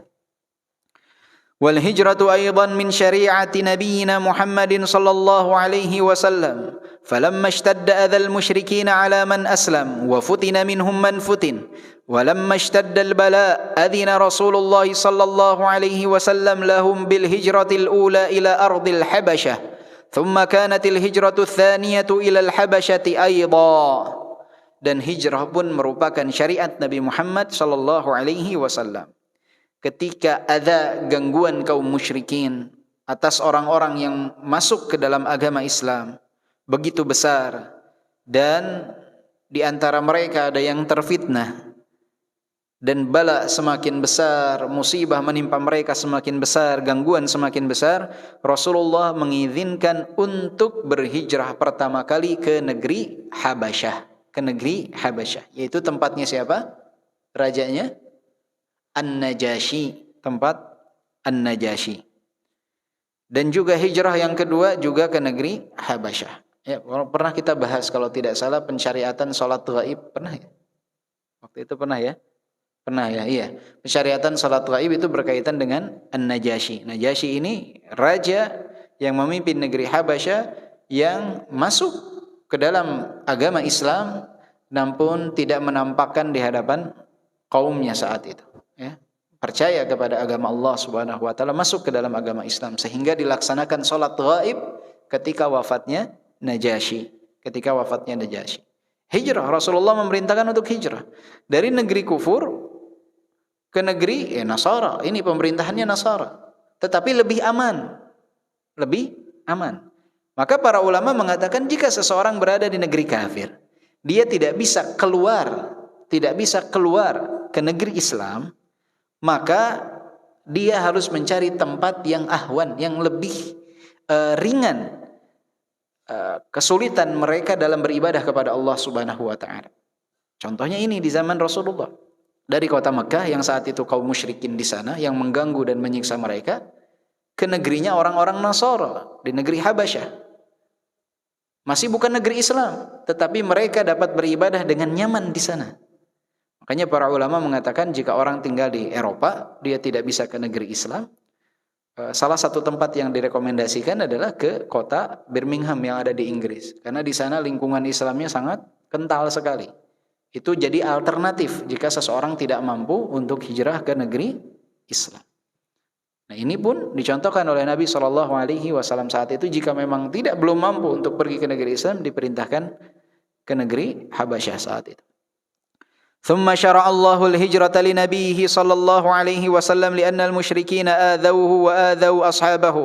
[SPEAKER 1] Wal hijratu aidan min syari'ati nabiyyina Muhammadin sallallahu alaihi wasallam. Falamma ishtadda adzal musyrikin ala man aslam wa futina minhum man futin. Walamma ishtadda al bala adina Rasulullah sallallahu alaihi wasallam lahum bil hijratil ula ila ardil Habasyah. Thumma kanatil hijratu tsaniyatu ila al Habasyati aidan. Dan hijrah pun merupakan syariat Nabi Muhammad sallallahu alaihi wasallam. Ketika ada gangguan kaum musyrikin atas orang-orang yang masuk ke dalam agama Islam begitu besar, dan di antara mereka ada yang terfitnah, dan bala semakin besar, musibah menimpa mereka semakin besar, gangguan semakin besar, Rasulullah mengizinkan untuk berhijrah pertama kali ke negeri Habasyah, ke negeri Habasyah, yaitu tempatnya siapa? Rajanya An-Najasyi, tempat An-Najasyi. Dan juga hijrah yang kedua juga ke negeri Habasyah. Ya, pernah kita bahas kalau tidak salah pensyariatan salat ghaib, pernah ya? Waktu itu pernah ya? Pernah ya, iya. Pensyariatan salat ghaib itu berkaitan dengan An-Najasyi. Najasyi ini raja yang memimpin negeri Habasyah yang masuk ke dalam agama Islam namun tidak menampakkan di hadapan kaumnya saat itu, ya. Percaya kepada agama Allah Subhanahu wa taala, masuk ke dalam agama Islam sehingga dilaksanakan salat ghaib ketika wafatnya Najasyi. Ketika wafatnya Najasyi. Hijrah, Rasulullah memerintahkan untuk hijrah dari negeri kufur ke negeri Nasara. Ini pemerintahannya Nasara, tetapi lebih aman. Lebih aman. Maka para ulama mengatakan jika seseorang berada di negeri kafir, dia tidak bisa keluar ke negeri Islam, maka dia harus mencari tempat yang ahwan, yang lebih ringan kesulitan mereka dalam beribadah kepada Allah Subhanahu wa taala. Contohnya ini di zaman Rasulullah. Dari kota Mekah yang saat itu kaum musyrikin di sana yang mengganggu dan menyiksa mereka, ke negerinya orang-orang Nasara di negeri Habasyah. Masih bukan negeri Islam, tetapi mereka dapat beribadah dengan nyaman di sana. Makanya para ulama mengatakan jika orang tinggal di Eropa, dia tidak bisa ke negeri Islam, salah satu tempat yang direkomendasikan adalah ke kota Birmingham yang ada di Inggris. Karena di sana lingkungan Islamnya sangat kental sekali. Itu jadi alternatif jika seseorang tidak mampu untuk hijrah ke negeri Islam. Nah, ini pun dicontohkan oleh Nabi SAW saat itu, jika memang belum mampu untuk pergi ke negeri Islam, diperintahkan ke negeri Habasyah saat itu. ثم شرع الله الهجرة لنبيه صلى الله عليه وسلم لأن المشركين آذوه وآذوا أصحابه.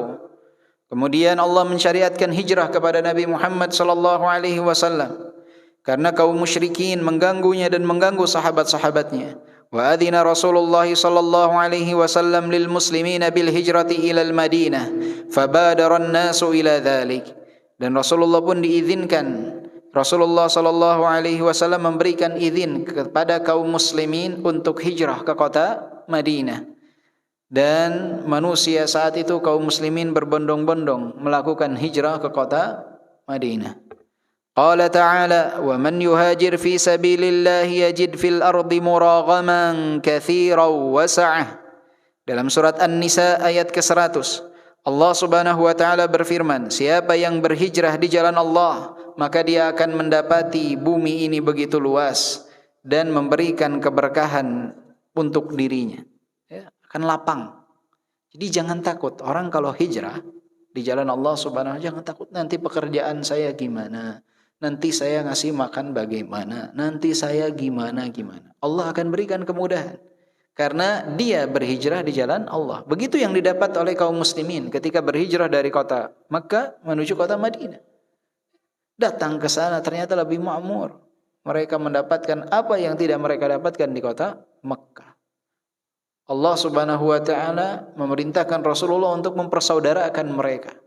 [SPEAKER 1] Kemudian Allah mensyariatkan hijrah kepada Nabi Muhammad sallallahu alaihi wasallam karena kaum musyrikin mengganggunya dan mengganggu sahabat-sahabatnya. Wa adzina Rasulullah sallallahu alaihi wasallam lil muslimina bil hijrati ila al Madinah fabadara an-nasu ila dzalik. Dan Rasulullah pun diizinkan, Rasulullah sallallahu alaihi wasallam memberikan izin kepada kaum muslimin untuk hijrah ke kota Madinah. Dan manusia saat itu kaum muslimin berbondong-bondong melakukan hijrah ke kota Madinah. Qala ta'ala wa man yuhajir fi sabilillah yajid fil ardi muraghaman katsiran wa sa'ah. Dalam surat An-Nisa ayat ke-100, Allah Subhanahu wa taala berfirman, siapa yang berhijrah di jalan Allah, maka dia akan mendapati bumi ini begitu luas dan memberikan keberkahan untuk dirinya. Ya, akan lapang. Jadi jangan takut. Orang kalau hijrah di jalan Allah Subhanahu wa taala, jangan takut nanti pekerjaan saya gimana, nanti saya ngasih makan bagaimana, nanti saya gimana. Allah akan berikan kemudahan karena dia berhijrah di jalan Allah. Begitu yang didapat oleh kaum muslimin ketika berhijrah dari kota Makkah menuju kota Madinah. Datang ke sana ternyata lebih makmur. Mereka mendapatkan apa yang tidak mereka dapatkan di kota Makkah. Allah Subhanahu wa taala memerintahkan Rasulullah untuk mempersaudarakan mereka.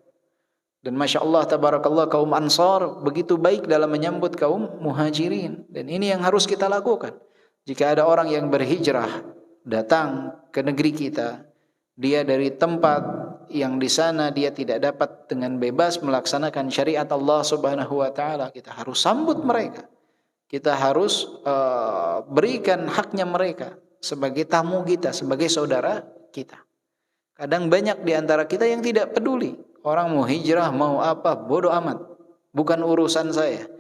[SPEAKER 1] Dan Masya Allah, tabarakallah, kaum Ansar begitu baik dalam menyambut kaum Muhajirin. Dan ini yang harus kita lakukan. Jika ada orang yang berhijrah datang ke negeri kita, dia dari tempat yang di sana dia tidak dapat dengan bebas melaksanakan syariat Allah Subhanahu wa taala, kita harus sambut mereka. Kita harus berikan haknya mereka sebagai tamu kita, sebagai saudara kita. Kadang banyak di antara kita yang tidak peduli. Orang mau hijrah, mau apa, bodoh amat. Bukan urusan saya.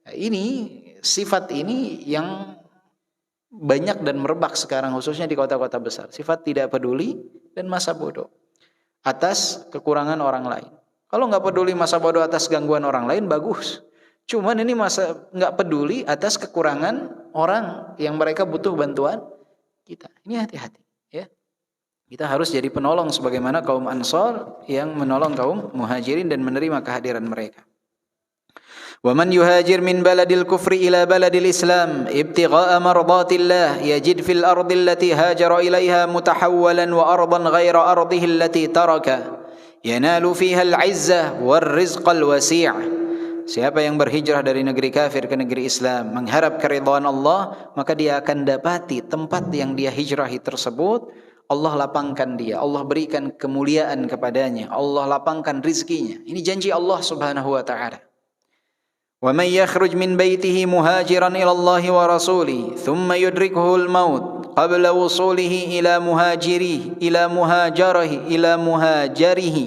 [SPEAKER 1] Nah, ini, sifat ini yang banyak dan merebak sekarang, khususnya di kota-kota besar. Sifat tidak peduli dan masa bodoh atas kekurangan orang lain. Kalau nggak peduli masa bodoh atas gangguan orang lain, bagus. Cuman ini masa nggak peduli atas kekurangan orang yang mereka butuh bantuan kita. Ini hati-hati, ya. Kita harus jadi penolong sebagaimana kaum Ansar yang menolong kaum Muhajirin dan menerima kehadiran mereka. ومن يهاجر من بلد الكفر إلى بلد الإسلام ابتغاء مرضات الله يجد في الأرض التي هاجر إليها متحولا وأرضا غير أرضه التي ترك ينال فيها العزة والرزق الوسيع. Siapa yang berhijrah dari negeri kafir ke negeri Islam mengharap keridhaan Allah, maka dia akan dapati tempat yang dia hijrahi tersebut Allah lapangkan dia, Allah berikan kemuliaan kepadanya, Allah lapangkan rizkinya. Ini janji Allah Subhanahu wa taala. وَمَنْ يَخْرُجْ مِنْ بَيْتِهِ مُهَاجِرًا إِلَى اللَّهِ وَرَسُولِهِ ثُمَّ يُدْرِكْهُ الْمَوْتُ قَبْلَ وُصُولِهِ إِلَى مُهَاجَرِهِ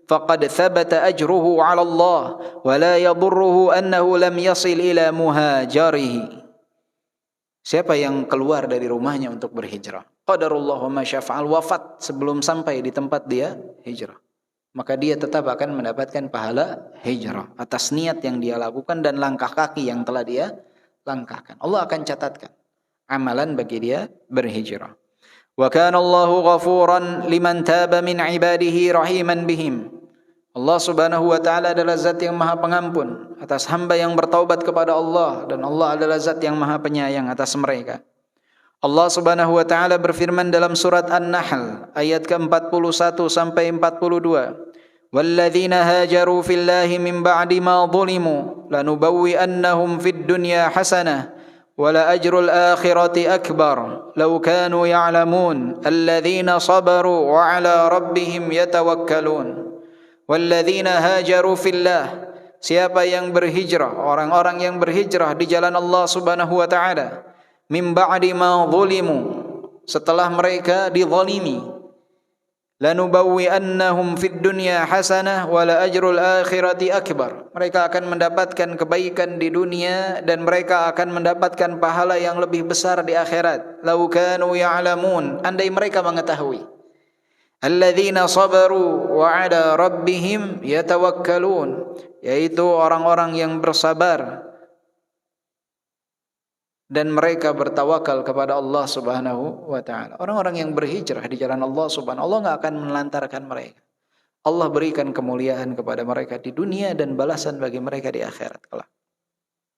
[SPEAKER 1] فَقَدْ ثَبَتَ أَجْرُهُ عَلَى اللَّهِ وَلَا يَضُرُّهُ أَنَّهُ لَمْ يَصِلْ إِلَى مُهَاجَرِهِ. Siapa yang keluar dari rumahnya untuk berhijrah, qadarullah wa ma syafa'al, wafat sebelum sampai di tempat dia hijrah, maka dia tetap akan mendapatkan pahala hijrah atas niat yang dia lakukan dan langkah kaki yang telah dia langkahkan. Allah akan catatkan amalan bagi dia berhijrah. Wa kana Allahu ghafuran liman taba min ibadihi rahiman bihim. Allah Subhanahu wa taala adalah zat yang Maha Pengampun atas hamba yang bertaubat kepada Allah, dan Allah adalah zat yang Maha Penyayang atas mereka. Allah Subhanahu wa taala berfirman dalam surat An-Nahl ayat ke-41 sampai 42. Walladzina hajaru fillahi min ba'di ma zulimu lanubawwi'annahum fid dunya hasanah wala ajrul akhirati akbar law kanu ya'lamun alladzina sabaru wa 'ala rabbihim yatawakkalun. Walladzina hajaru fillah, siapa yang berhijrah, orang-orang yang berhijrah di jalan Allah Subhanahu wa taala, min ba'di ma zulimu, setelah mereka dizalimi, lanubawwi'annahum fid dunya hasanah wala ajrul akhirati akbar, mereka akan mendapatkan kebaikan di dunia dan mereka akan mendapatkan pahala yang lebih besar di akhirat. Law kanu ya'lamun, andai mereka mengetahui. Alladzina sabaru wa 'ala rabbihim yatawakkalun, yaitu orang-orang yang bersabar dan mereka bertawakal kepada Allah Subhanahu wa taala. Orang-orang yang berhijrah di jalan Allah Subhanahu, Allah enggak akan menelantarkan mereka. Allah berikan kemuliaan kepada mereka di dunia dan balasan bagi mereka di akhirat kelak.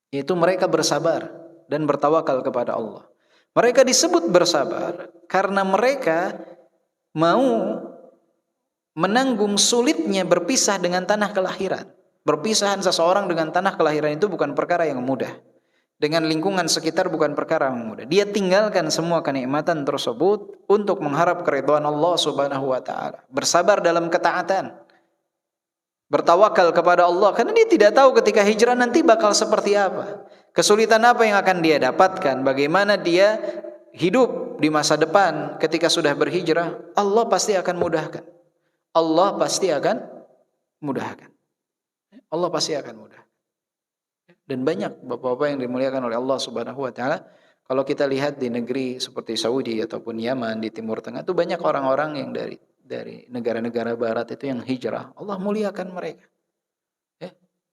[SPEAKER 1] Yaitu mereka bersabar dan bertawakal kepada Allah. Mereka disebut bersabar karena mereka mau menanggung sulitnya berpisah dengan tanah kelahiran. Berpisahan seseorang dengan tanah kelahiran itu bukan perkara yang mudah. Dengan lingkungan sekitar bukan perkara yang mudah. Dia tinggalkan semua kenikmatan tersebut untuk mengharap keridhaan Allah Subhanahu wa taala. Bersabar dalam ketaatan. Bertawakal kepada Allah karena dia tidak tahu ketika hijrah nanti bakal seperti apa. Kesulitan apa yang akan dia dapatkan, bagaimana dia hidup di masa depan ketika sudah berhijrah. Allah pasti akan mudahkan. Allah pasti akan mudahkan. Allah pasti akan mudahkan. Dan banyak bapak-bapak yang dimuliakan oleh Allah Subhanahu wa taala, kalau kita lihat di negeri seperti Saudi ataupun Yaman di Timur Tengah itu banyak orang-orang yang dari negara-negara barat itu yang hijrah. Allah muliakan mereka.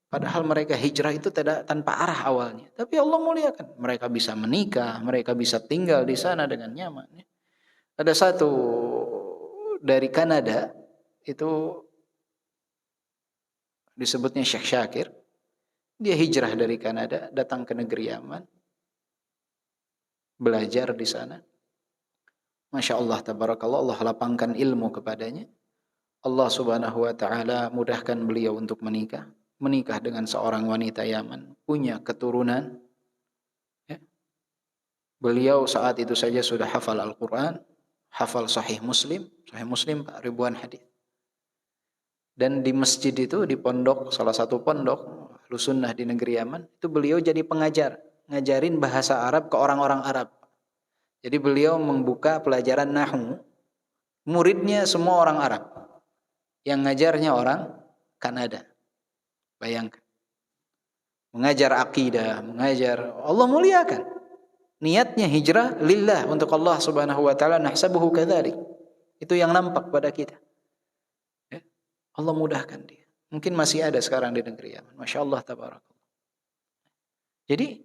[SPEAKER 1] Padahal mereka hijrah itu tidak tanpa arah awalnya, tapi Allah muliakan. Mereka bisa menikah, mereka bisa tinggal di sana dengan nyaman. Ada satu dari Kanada itu disebutnya Syekh Syakir. Dia hijrah dari Kanada datang ke negeri Yaman, belajar di sana. Masya Allah, tabarakallah, Allah lapangkan ilmu kepadanya. Allah Subhanahu wa taala mudahkan beliau untuk menikah dengan seorang wanita Yaman, punya keturunan. Beliau saat itu saja sudah hafal Al-Quran, hafal Sahih Muslim ribuan hadis. Dan di masjid itu, di pondok, salah satu pondok Sunnah di negeri Yaman, itu beliau jadi pengajar, ngajarin bahasa Arab ke orang-orang Arab. Jadi beliau membuka pelajaran nahwu, muridnya semua orang Arab, yang ngajarnya orang Kanada. Bayangkan, mengajar akidah, mengajar, Allah muliakan. Niatnya hijrah lillah, untuk Allah Subhanahu wa taala, nahsabuhu kadzalik. Itu yang nampak pada kita. Allah mudahkan dia. Mungkin masih ada sekarang di negeri Yaman. Masya Allah, tabarakallah. Jadi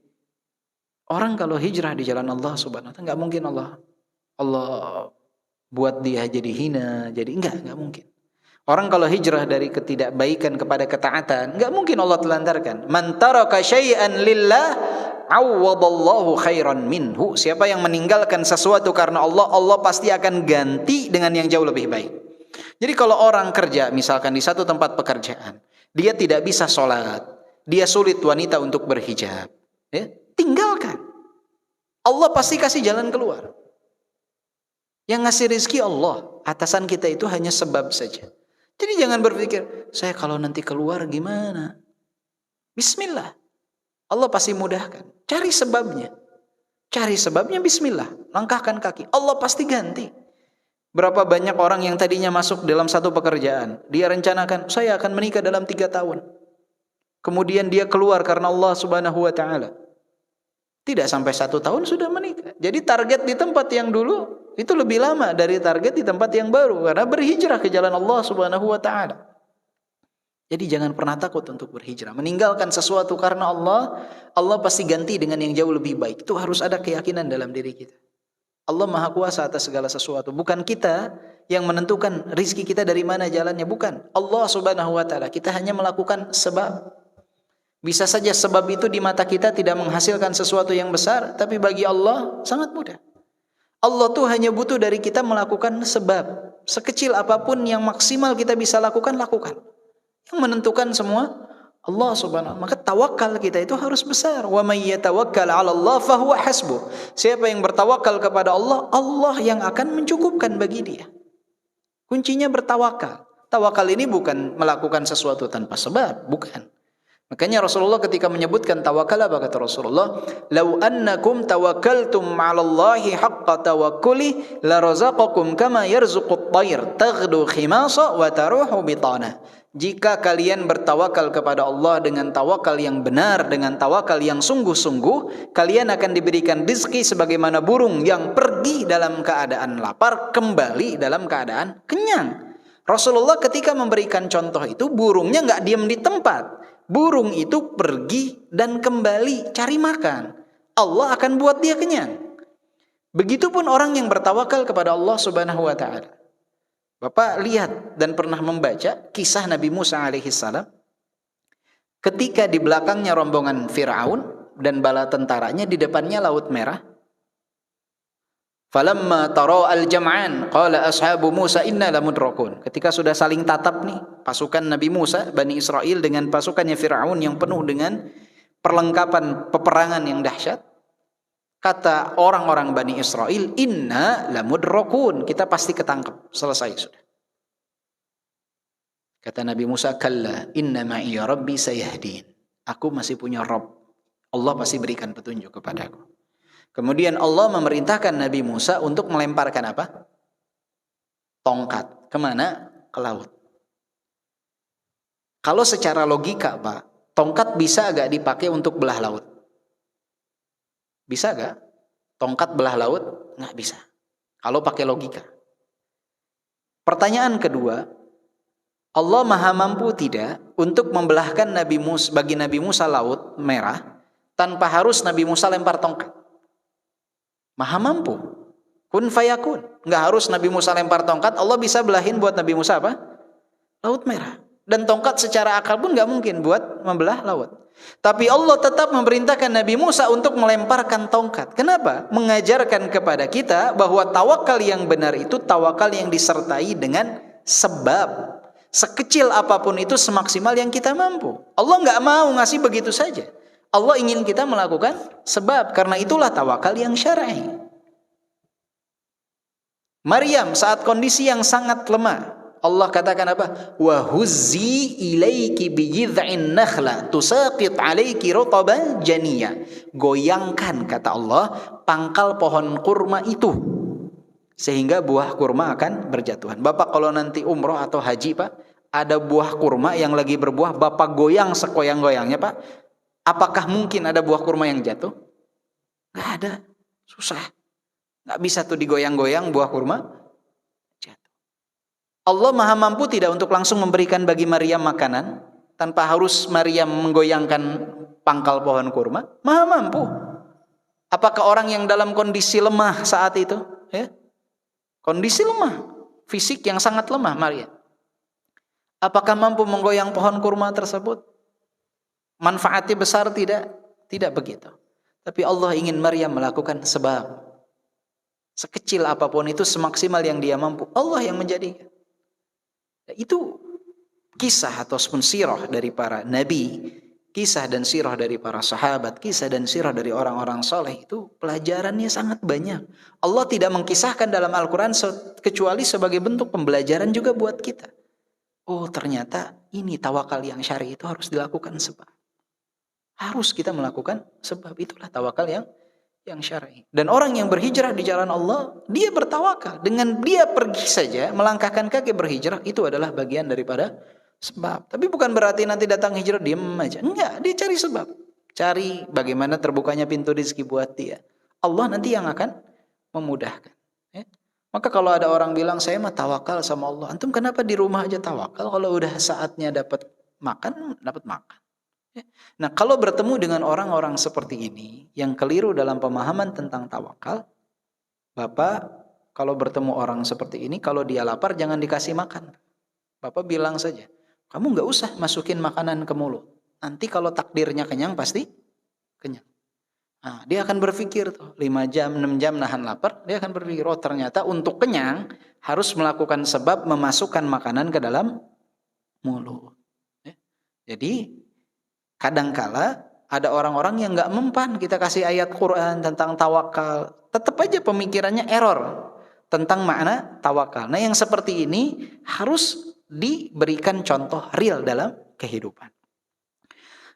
[SPEAKER 1] orang kalau hijrah di jalan Allah Subhanahu wa taala, enggak mungkin Allah buat dia jadi hina, jadi enggak mungkin. Orang kalau hijrah dari ketidakbaikan kepada ketaatan, enggak mungkin Allah telantarkan. Man taraka syai'an lillah, awwadallahu khairan minhu. Siapa yang meninggalkan sesuatu karena Allah, Allah pasti akan ganti dengan yang jauh lebih baik. Jadi kalau orang kerja, misalkan di satu tempat pekerjaan, dia tidak bisa sholat, dia sulit wanita untuk berhijab, ya, tinggalkan. Allah pasti kasih jalan keluar. Yang ngasih rezeki Allah, atasan kita itu hanya sebab saja. Jadi jangan berpikir, saya kalau nanti keluar gimana? Bismillah. Allah pasti mudahkan. Cari sebabnya. Cari sebabnya, bismillah. Langkahkan kaki. Allah pasti ganti. Berapa banyak orang yang tadinya masuk dalam satu pekerjaan. Dia rencanakan, saya akan menikah dalam 3 tahun. Kemudian dia keluar karena Allah subhanahu wa ta'ala. Tidak sampai 1 tahun sudah menikah. Jadi target di tempat yang dulu itu lebih lama dari target di tempat yang baru. Karena berhijrah ke jalan Allah subhanahu wa ta'ala. Jadi jangan pernah takut untuk berhijrah. Meninggalkan sesuatu karena Allah, Allah pasti ganti dengan yang jauh lebih baik. Itu harus ada keyakinan dalam diri kita. Allah maha kuasa atas segala sesuatu. Bukan kita yang menentukan rizki kita dari mana jalannya. Bukan. Allah subhanahu wa ta'ala. Kita hanya melakukan sebab. Bisa saja sebab itu di mata kita tidak menghasilkan sesuatu yang besar, tapi bagi Allah sangat mudah. Allah tuh hanya butuh dari kita melakukan sebab. Sekecil apapun yang maksimal kita bisa lakukan, lakukan. Yang menentukan semua Allah subhanahu wa ta'ala. Maka tawakal kita itu harus besar. Wa may yatawakkal 'ala Allah fahuwa hasbuh. Siapa yang bertawakal kepada Allah, Allah yang akan mencukupkan bagi dia. Kuncinya bertawakal. Tawakal ini bukan melakukan sesuatu tanpa sebab, bukan. Makanya Rasulullah ketika menyebutkan tawakal, apa kata Rasulullah? Lau annakum tawakkaltum 'ala Allahi haqqa tawakkuli la razaqakum kama yarzuqut tayr taghdu khimasa wa taruhu bitana. Jika kalian bertawakal kepada Allah dengan tawakal yang benar, dengan tawakal yang sungguh-sungguh, kalian akan diberikan rezeki sebagaimana burung yang pergi dalam keadaan lapar, kembali dalam keadaan kenyang. Rasulullah ketika memberikan contoh itu, burungnya nggak diam di tempat. Burung itu pergi dan kembali cari makan. Allah akan buat dia kenyang. Begitupun orang yang bertawakal kepada Allah subhanahu wa ta'ala. Bapak lihat dan pernah membaca kisah Nabi Musa alaihissalam. Ketika di belakangnya rombongan Fir'aun dan bala tentaranya, di depannya Laut Merah. Falamma tara al-jam'an qala ashabu Musa inna lamudrakun. Ketika sudah saling tatap nih pasukan Nabi Musa Bani Israel dengan pasukannya Firaun yang penuh dengan perlengkapan peperangan yang dahsyat, kata orang-orang Bani Israel, inna lamudrakun, kita pasti ketangkep, selesai sudah. Kata Nabi Musa, kalla inna ma'i rabbi sayahdin. Aku masih punya Rabb. Allah pasti berikan petunjuk kepadaku. Kemudian Allah memerintahkan Nabi Musa untuk melemparkan apa? Tongkat. Kemana? Ke laut. Kalau secara logika, Pak, tongkat bisa agak dipakai untuk belah laut? Bisa gak? Tongkat belah laut? Nggak bisa. Kalau pakai logika. Pertanyaan kedua, Allah maha mampu tidak untuk membelahkan bagi Nabi Musa Laut Merah tanpa harus Nabi Musa lempar tongkat? Maha mampu. Kun fayakun. Nggak harus Nabi Musa lempar tongkat, Allah bisa belahin buat Nabi Musa apa? Laut Merah. Dan tongkat secara akal pun nggak mungkin buat membelah laut. Tapi Allah tetap memerintahkan Nabi Musa untuk melemparkan tongkat. Kenapa? Mengajarkan kepada kita bahwa tawakal yang benar itu tawakal yang disertai dengan sebab. Sekecil apapun itu semaksimal yang kita mampu. Allah nggak mau ngasih begitu saja. Allah ingin kita melakukan sebab, karena itulah tawakal yang syar'i. Maryam saat kondisi yang sangat lemah, Allah katakan apa? Wa huzzi ilaiki bijid'in nakhla tusaqit 'alaiki rutaban janiyya. Goyangkan, kata Allah, pangkal pohon kurma itu sehingga buah kurma akan berjatuhan. Bapak kalau nanti umroh atau haji, Pak, ada buah kurma yang lagi berbuah, Bapak goyang segoyang-goyangnya, Pak, apakah mungkin ada buah kurma yang jatuh? Nggak ada, susah. Nggak bisa tuh digoyang-goyang buah kurma jatuh. Allah maha mampu tidak untuk langsung memberikan bagi Maryam makanan tanpa harus Maryam menggoyangkan pangkal pohon kurma? Maha mampu. Apakah orang yang dalam kondisi lemah saat itu, ya? Kondisi lemah, fisik yang sangat lemah Maryam, Apakah mampu menggoyang pohon kurma tersebut? Manfaatnya besar tidak? Tidak begitu. Tapi Allah ingin Maryam melakukan sebab. Sekecil apapun itu, semaksimal yang dia mampu, Allah yang menjadikan. Itu kisah ataupun sirah dari para nabi, kisah dan sirah dari para sahabat, kisah dan sirah dari orang-orang soleh, itu pelajarannya sangat banyak. Allah tidak mengkisahkan dalam Al-Quran kecuali sebagai bentuk pembelajaran juga buat kita. Oh, ternyata ini tawakal yang syar'i itu harus dilakukan sebab. Harus kita melakukan sebab, itulah tawakal yang syar'i. Dan orang yang berhijrah di jalan Allah, dia bertawakal. Dengan dia pergi saja, melangkahkan kaki berhijrah, itu adalah bagian daripada sebab. Tapi bukan berarti nanti datang hijrah diam aja. Enggak, dia cari sebab. Cari bagaimana terbukanya pintu rezeki buat dia. Allah nanti yang akan memudahkan. Ya. Maka kalau ada orang bilang, saya mah tawakal sama Allah. Antum kenapa di rumah aja tawakal? Kalau udah saatnya dapat makan, dapat makan. Nah, kalau bertemu dengan orang-orang seperti ini yang keliru dalam pemahaman tentang tawakal, Bapak kalau bertemu orang seperti ini, kalau dia lapar jangan dikasih makan. Bapak bilang saja, kamu nggak usah masukin makanan ke mulut. Nanti kalau takdirnya kenyang pasti kenyang. Nah, dia akan berpikir tuh 5 jam, 6 jam nahan lapar, dia akan berpikir, oh ternyata untuk kenyang harus melakukan sebab memasukkan makanan ke dalam mulut. Jadi kadangkala ada orang-orang yang nggak mempan kita kasih ayat Quran tentang tawakal, tetap aja pemikirannya error tentang makna tawakal. Nah, yang seperti ini harus diberikan contoh real dalam kehidupan.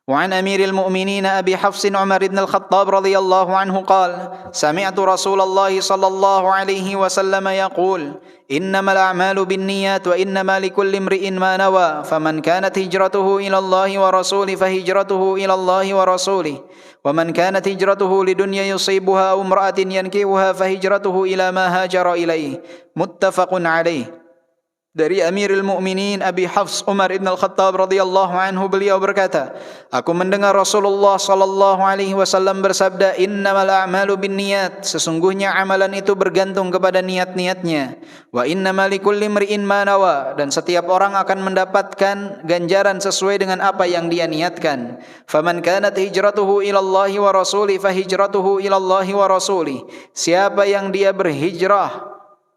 [SPEAKER 1] وعن أمير المؤمنين أبي حفص عمر بن الخطاب رضي الله عنه قال سمعت رسول الله صلى الله عليه وسلم يقول إنما الأعمال بالنيات وإنما لكل امرئ ما نوى فمن كانت هجرته إلى الله ورسوله فهجرته إلى الله ورسوله ومن كانت هجرته لدنيا يصيبها أو امرأة ينكحها فهجرته إلى ما هاجر إليه متفق عليه. Dari Amirul Mukminin Abi Hafs Umar ibn al-Khattab radhiyallahu anhu, beliau berkata, aku mendengar Rasulullah sallallahu alaihi wasallam bersabda, innamal a'malu binniyat, sesungguhnya amalan itu bergantung kepada niat-niatnya, wa innamal likulli imri'in ma nawa, dan setiap orang akan mendapatkan ganjaran sesuai dengan apa yang dia niatkan. Faman kanat hijratuhu ila Allahi wa rasulih fa hijratuhu ila Allahi wa rasulih, siapa yang dia berhijrah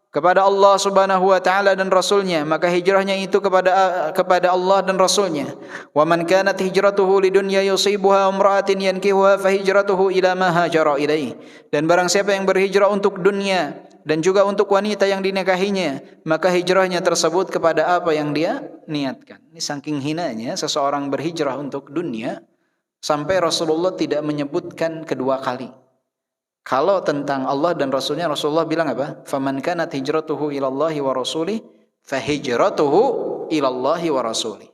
[SPEAKER 1] kepada Allah Subhanahu wa taala dan rasulnya, maka hijrahnya itu kepada Allah dan rasulnya. Wa man kanat hijratuhu lidunya yusibuha imra'atin yankihuha fa hijratuhu ila ma hajara ilaih. Dan barang siapa yang berhijrah untuk dunia dan juga untuk wanita yang dinikahinya, maka hijrahnya tersebut kepada apa yang dia niatkan. Ini saking hinanya seseorang berhijrah untuk dunia sampai Rasulullah tidak menyebutkan kedua kali. Kalau tentang Allah dan Rasulnya, Rasulullah bilang apa? Faman kanat hijratuhu ilallahi wa rasulih fahijratuhu ilallahi wa rasulih.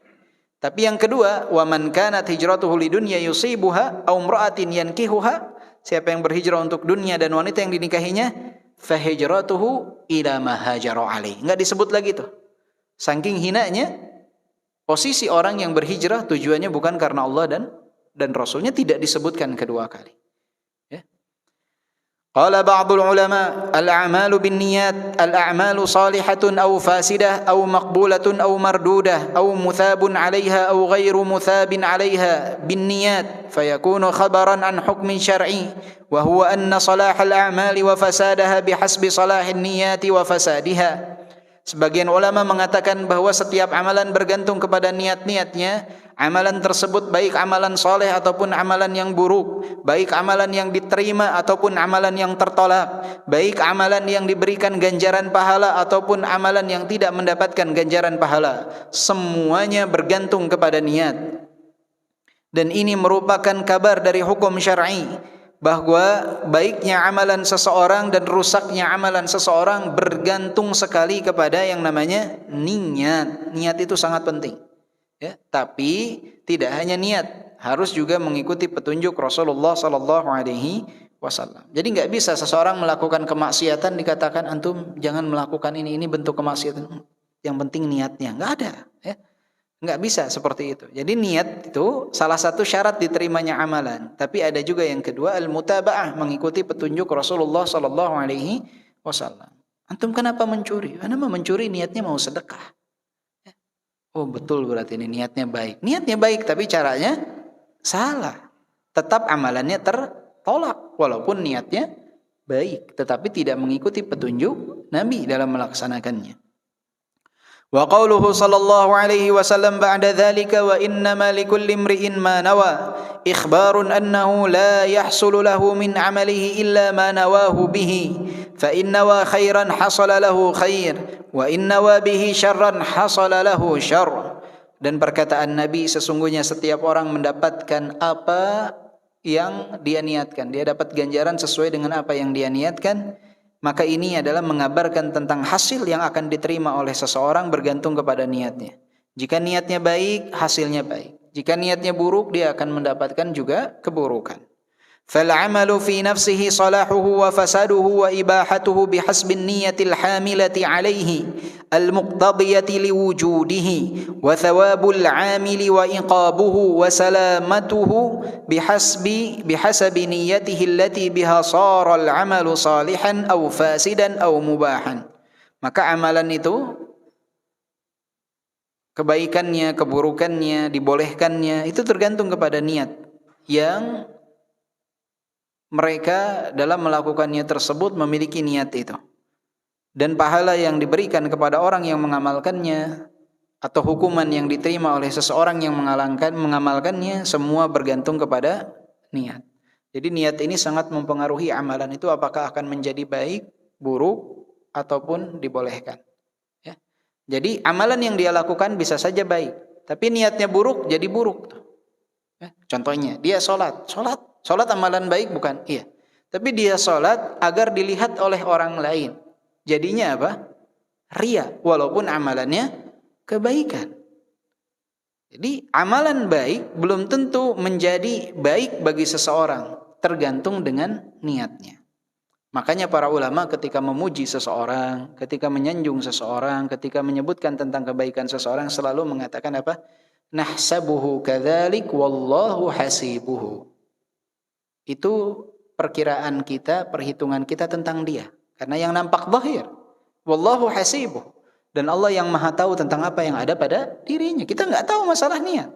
[SPEAKER 1] Tapi yang kedua, wa man kanat hijratuhu lidunya yusibuha aw imra'atin yankihuha, siapa yang berhijrah untuk dunia dan wanita yang dinikahinya, fahijratuhu ila ma hajara alaih. Enggak disebut lagi tuh. Saking hinanya posisi orang yang berhijrah tujuannya bukan karena Allah dan Rasulnya, tidak disebutkan kedua kali. قال بعض العلماء الأعمال بالنيات الأعمال صالحة أو فاسدة أو مقبولة أو مردودة أو مثاب عليها أو غير مثاب عليها بالنيات فيكون خبرا عن حكم شرعي وهو أن صلاح الأعمال وفسادها بحسب صلاح النيات وفسادها. Sebagian ulama mengatakan bahwa setiap amalan bergantung kepada niat-niatnya. Amalan tersebut baik amalan soleh ataupun amalan yang buruk, baik amalan yang diterima ataupun amalan yang tertolak, baik amalan yang diberikan ganjaran pahala ataupun amalan yang tidak mendapatkan ganjaran pahala, semuanya bergantung kepada niat. Dan ini merupakan kabar dari hukum syar'i bahwa baiknya amalan seseorang dan rusaknya amalan seseorang bergantung sekali kepada yang namanya niat. Niat itu sangat penting. Ya, tapi tidak hanya niat, harus juga mengikuti petunjuk Rasulullah sallallahu alaihi wasallam. Jadi enggak bisa seseorang melakukan kemaksiatan dikatakan antum jangan melakukan ini bentuk kemaksiatan. Yang penting niatnya. Enggak ada, ya. Enggak bisa seperti itu. Jadi niat itu salah satu syarat diterimanya amalan. Tapi ada juga yang kedua, al-mutaba'ah, mengikuti petunjuk Rasulullah sallallahu alaihi wasallam. Antum kenapa mencuri? Karena mencuri niatnya mau sedekah. Oh betul, berarti ini niatnya baik. Niatnya baik tapi caranya salah. Tetap amalannya tertolak walaupun niatnya baik, tetapi tidak mengikuti petunjuk Nabi dalam melaksanakannya. Wa qauluhu sallallahu alaihi wasallam ba'da dzalika wa innama likulli imri'in ma nawa ikhbarun annahu la yahsulu lahu min 'amalihi illa ma nawahu bihi fa in nawa khairan hasala lahu khair wa in nawa bihi syarran hasala lahu syarr. Dan perkataan Nabi, sesungguhnya setiap orang mendapatkan apa yang dia niatkan, dia dapat ganjaran sesuai dengan apa yang dia niatkan. Maka ini adalah mengabarkan tentang hasil yang akan diterima oleh seseorang bergantung kepada niatnya. Jika niatnya baik, hasilnya baik. Jika niatnya buruk, dia akan mendapatkan juga keburukan. فالعمل في نفسه صلاحه وفساده وإباحته بحسب النية الحاملة عليه المقتضية لوجوده وثواب العامل وإقابه وسلامته بحسب نيته التي بها صار العمل صالحا أو فاسدا أو مباحا. Maka amalan itu, kebaikannya, keburukannya, dibolehkannya, itu tergantung kepada niat yang mereka dalam melakukannya tersebut memiliki niat itu. Dan pahala yang diberikan kepada orang yang mengamalkannya atau hukuman yang diterima oleh seseorang yang mengamalkannya semua bergantung kepada niat. Jadi niat ini sangat mempengaruhi amalan itu apakah akan menjadi baik, buruk, ataupun dibolehkan. Ya. Jadi amalan yang dia lakukan bisa saja baik, tapi niatnya buruk jadi buruk. Ya. Contohnya dia sholat amalan baik bukan? Iya. Tapi dia sholat agar dilihat oleh orang lain. Jadinya apa? Ria, walaupun amalannya kebaikan. Jadi amalan baik belum tentu menjadi baik bagi seseorang, tergantung dengan niatnya. Makanya para ulama ketika memuji seseorang, ketika menyanjung seseorang, ketika menyebutkan tentang kebaikan seseorang selalu mengatakan apa? Nahsabuhu kadzalik wallahu hasibuhu. Itu perkiraan kita, perhitungan kita tentang dia. Karena yang nampak zahir, wallahu hasibuh, dan Allah yang maha tahu tentang apa yang ada pada dirinya. Kita nggak tahu masalah niat.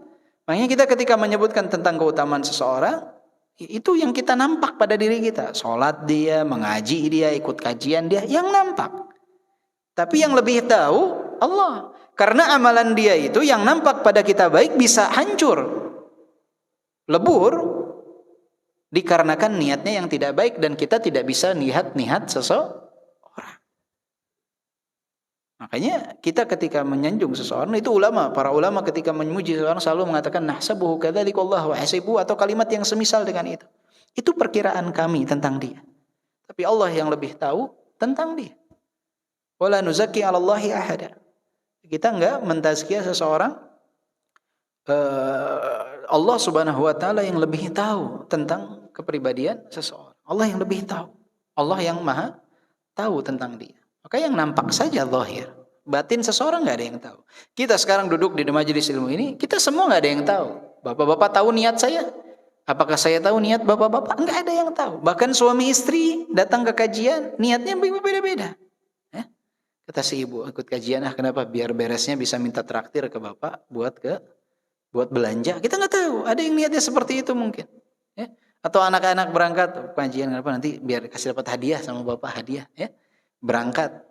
[SPEAKER 1] Makanya kita ketika menyebutkan tentang keutamaan seseorang, itu yang kita nampak pada diri kita. Sholat dia, mengaji dia, ikut kajian dia, yang nampak. Tapi yang lebih tahu Allah. Karena amalan dia itu yang nampak pada kita baik bisa hancur, lebur, dikarenakan niatnya yang tidak baik dan kita tidak bisa lihat seseorang. Makanya kita ketika menyanjung seseorang, itu para ulama ketika memuji seseorang selalu mengatakan nahsabuhu kadzalik wallahu hasibuhu, atau kalimat yang semisal dengan itu. Itu perkiraan kami tentang dia. Tapi Allah yang lebih tahu tentang dia. Wala nuzakki 'alallahi ahada. Kita enggak mentazkiyah seseorang. Allah Subhanahu wa taala yang lebih tahu tentang kepribadian seseorang. Allah yang lebih tahu. Allah yang maha tahu tentang dia. Maka yang nampak saja zahir. Batin seseorang enggak ada yang tahu. Kita sekarang duduk di majelis ilmu ini, kita semua enggak ada yang tahu. Bapak-bapak tahu niat saya? Apakah saya tahu niat bapak-bapak? Enggak ada yang tahu. Bahkan suami istri datang ke kajian, niatnya beda-beda. Kata si ibu, ikut kajian kenapa? Biar beresnya bisa minta traktir ke bapak buat belanja. Kita nggak tahu, ada yang niatnya seperti itu mungkin, ya. Atau anak-anak berangkat pengajian kenapa, nanti biar kasih dapat hadiah sama bapak, hadiah, ya. Berangkat,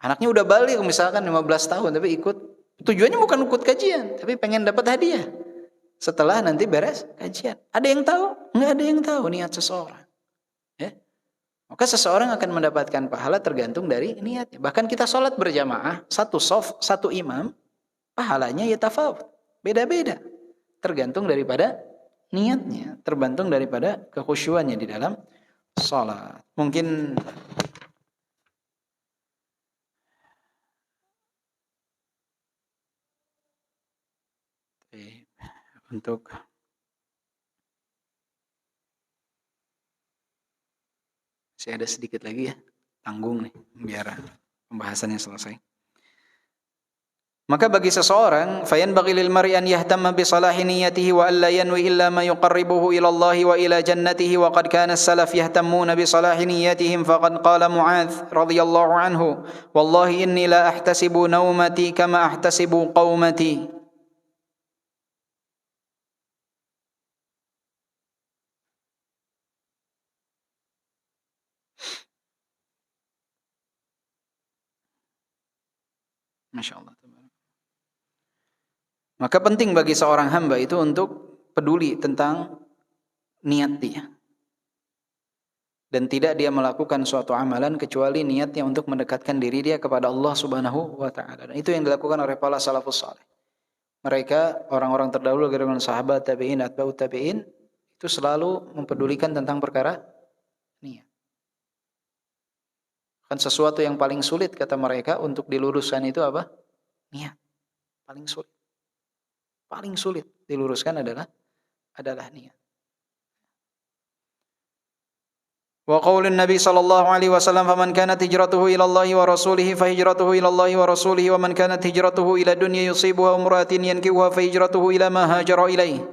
[SPEAKER 1] anaknya udah balik misalkan 15 tahun tapi ikut, tujuannya bukan ikut kajian tapi pengen dapat hadiah setelah nanti beres kajian. Ada yang tahu? Nggak ada yang tahu niat seseorang, ya. Maka seseorang akan mendapatkan pahala tergantung dari niatnya. Bahkan kita sholat berjamaah, satu shaf, satu imam, pahalanya yatafawut, beda-beda, tergantung daripada niatnya, tergantung daripada kekhusyuannya di dalam sholat. Mungkin untuk saya ada sedikit lagi ya, tanggung nih biar pembahasannya selesai. Maka bagi seseorang, fayanbaghi lil mar'i an yahtamma bi salahi niyyatihi wa alla yanwi illa ma yuqarribuhu ila Allah wa ila jannatihi wa qad kana as-salaf yahtammuna bi salahi niyyatihim faqad qala Mu'adz radhiyallahu anhu wallahi inni la ahtasibu naumati kama ahtasibu qaumati. Masyaallah. Maka penting bagi seorang hamba itu untuk peduli tentang niat dia. Dan tidak dia melakukan suatu amalan kecuali niatnya untuk mendekatkan diri dia kepada Allah Subhanahu wa taala. Dan itu yang dilakukan oleh para salafus saleh. Mereka orang-orang terdahulu dari sahabat, tabi'in, atba'ut tabi'in itu selalu mempedulikan tentang perkara niat. Kan sesuatu yang paling sulit kata mereka untuk diluruskan itu apa? Niat. Paling sulit. Paling sulit diluruskan adalah niat. Wa qaulun Nabi sallallahu alaihi wasallam faman kanat hijratuhu ila Allah wa rasulih fa hijratuhu ila Allah wa rasulih wa man kanat hijratuhu ila dunya yusibuha umratin yankihuha fa hijratuhu ila ma hajara ilaih.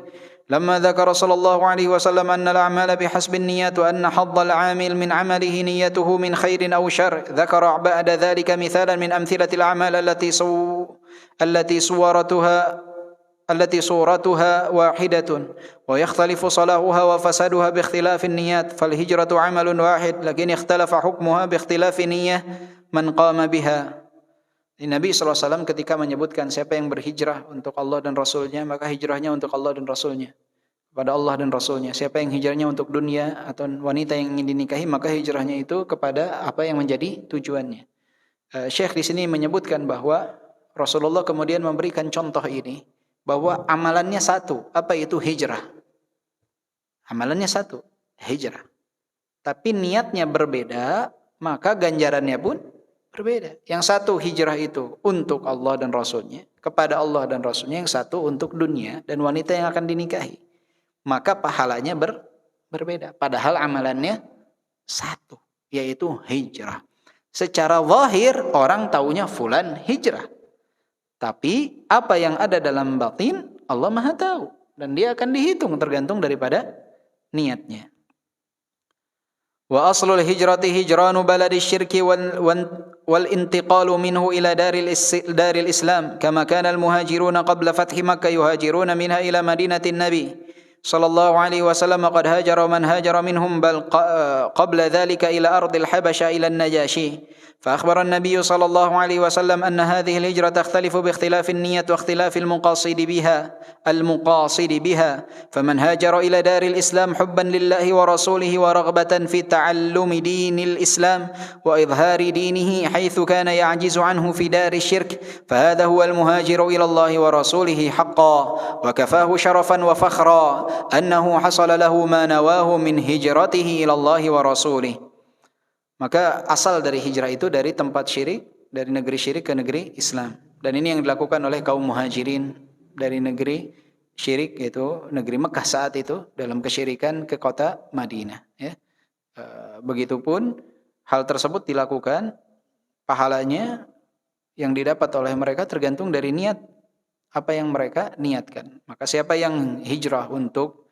[SPEAKER 1] Lamma dzakara sallallahu alaihi wasallam anna al-a'mala bihasbi an-niyyat wa anna hadda al-'amil min 'amalihi niyyatuhu min khairin aw syarr. Dzakara ba'da dzalika mithalan min amthilati al-a'mal التي صورتها واحدة ويختلف صلاحها وفسادها باختلاف النيات فالهجرة عمل واحد لكن اختلف حكمها باختلاف نية من قام بها. Nabi SAW ketika menyebutkan siapa yang berhijrah untuk Allah dan Rasulnya maka hijrahnya untuk Allah dan Rasulnya, kepada Allah dan Rasulnya. Siapa yang hijrahnya untuk dunia atau wanita yang ingin dinikahi maka hijrahnya itu kepada apa yang menjadi tujuannya. Syekh di sini menyebutkan bahwa Rasulullah kemudian memberikan contoh ini bahwa amalannya satu, apa itu hijrah? Amalannya satu, hijrah. Tapi niatnya berbeda, maka ganjarannya pun berbeda. Yang satu hijrah itu untuk Allah dan Rasulnya, kepada Allah dan Rasulnya. Yang satu untuk dunia dan wanita yang akan dinikahi. Maka pahalanya berbeda. Padahal amalannya satu, yaitu hijrah. Secara zahir orang taunya fulan hijrah. Tapi apa yang ada dalam batin Allah Maha tahu dan dia akan dihitung tergantung daripada niatnya. Wa aslul hijrati hijranu baladi syirki wal intiqalu minhu ila daril Islam kama kana al muhajiruna qabla fathi Makkah yuhajiruna minha ila madinatin Nabi sallallahu alaihi wasallam qad hajara man hajara minhum bal qabla dhalika ila ardil habasha ila an-najashi. فأخبر النبي صلى الله عليه وسلم أن هذه الهجرة تختلف باختلاف النية واختلاف المقاصد بها فمن هاجر إلى دار الإسلام حبا لله ورسوله ورغبة في تعلم دين الإسلام وإظهار دينه حيث كان يعجز عنه في دار الشرك فهذا هو المهاجر إلى الله ورسوله حقا وكفاه شرفا وفخرا أنه حصل له ما نواه من هجرته إلى الله ورسوله. Maka asal dari hijrah itu dari tempat syirik, dari negeri syirik ke negeri Islam. Dan ini yang dilakukan oleh kaum muhajirin dari negeri syirik, yaitu negeri Mekah saat itu, dalam kesyirikan ke kota Madinah. Ya. Begitupun hal tersebut dilakukan, pahalanya yang didapat oleh mereka tergantung dari niat, apa yang mereka niatkan. Maka siapa yang hijrah untuk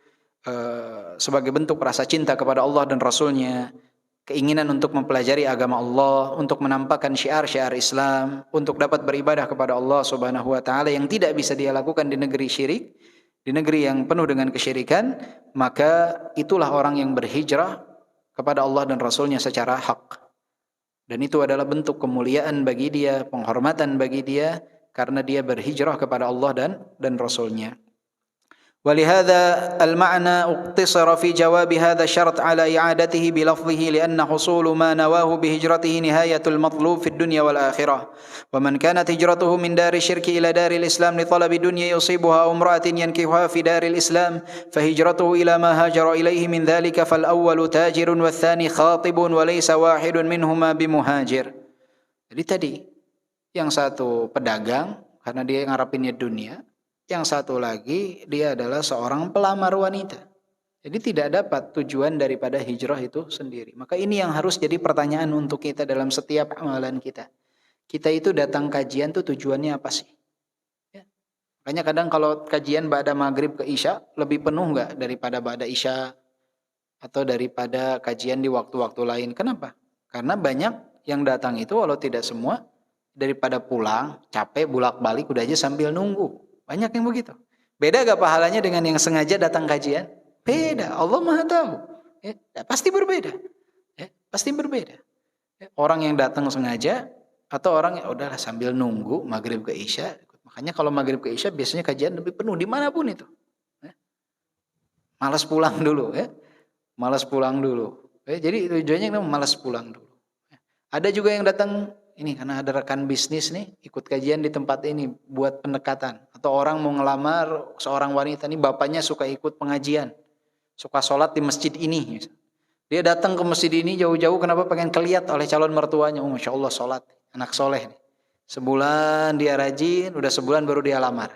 [SPEAKER 1] sebagai bentuk rasa cinta kepada Allah dan Rasulnya, keinginan untuk mempelajari agama Allah, untuk menampakkan syiar-syiar Islam, untuk dapat beribadah kepada Allah Subhanahu wa taala yang tidak bisa dia lakukan di negeri syirik, di negeri yang penuh dengan kesyirikan, maka itulah orang yang berhijrah kepada Allah dan Rasulnya secara hak. Dan itu adalah bentuk kemuliaan bagi dia, penghormatan bagi dia karena dia berhijrah kepada Allah dan Rasulnya. ولهذا المعنى اقتصر في جواب هذا الشرط على إعادته بلفظه لأن حصول ما نواه بهجرته نهاية المطلوب في الدنيا والآخرة ومن كانت هجرته من دار الشرك إلى دار الإسلام لطلب دنيا يصيبها أو امرأة ينكحها في دار الإسلام فهجرته إلى ما هاجر إليه من ذلك فالأول تاجر والثاني خاطب وليس واحد منهما بمهاجر. Jadi tadi yang satu pedagang karena dia ngarepinnya dunia, yang satu lagi dia adalah seorang pelamar wanita. Jadi tidak dapat tujuan daripada hijrah itu sendiri. Maka ini yang harus jadi pertanyaan untuk kita dalam setiap amalan kita. Kita itu datang kajian tuh tujuannya apa sih? Makanya kadang kalau kajian ba'da maghrib ke isya lebih penuh nggak daripada ba'da isya atau daripada kajian di waktu-waktu lain. Kenapa? Karena banyak yang datang itu walau tidak semua daripada pulang capek bolak-balik udah aja sambil nunggu. Banyak yang begitu. Beda gak pahalanya dengan yang sengaja datang kajian? Beda. Allah Maha tahu. Ya, pasti berbeda. Ya, pasti berbeda. Ya, orang yang datang sengaja atau orang yang udahlah sambil nunggu maghrib ke isya. Makanya kalau maghrib ke isya biasanya kajian lebih penuh dimanapun itu. Ya. Malas pulang dulu. Ya. Malas pulang dulu. Ya, jadi tujuannya malas pulang dulu. Ya. Ada juga yang datang ini karena ada rekan bisnis nih ikut kajian di tempat ini buat pendekatan. Atau orang mau ngelamar seorang wanita nih bapaknya suka ikut pengajian. Suka sholat di masjid ini. Dia datang ke masjid ini jauh-jauh kenapa pengen kelihat oleh calon mertuanya. Oh Masya Allah sholat. Anak soleh nih. Sebulan dia rajin, udah sebulan baru dia lamar.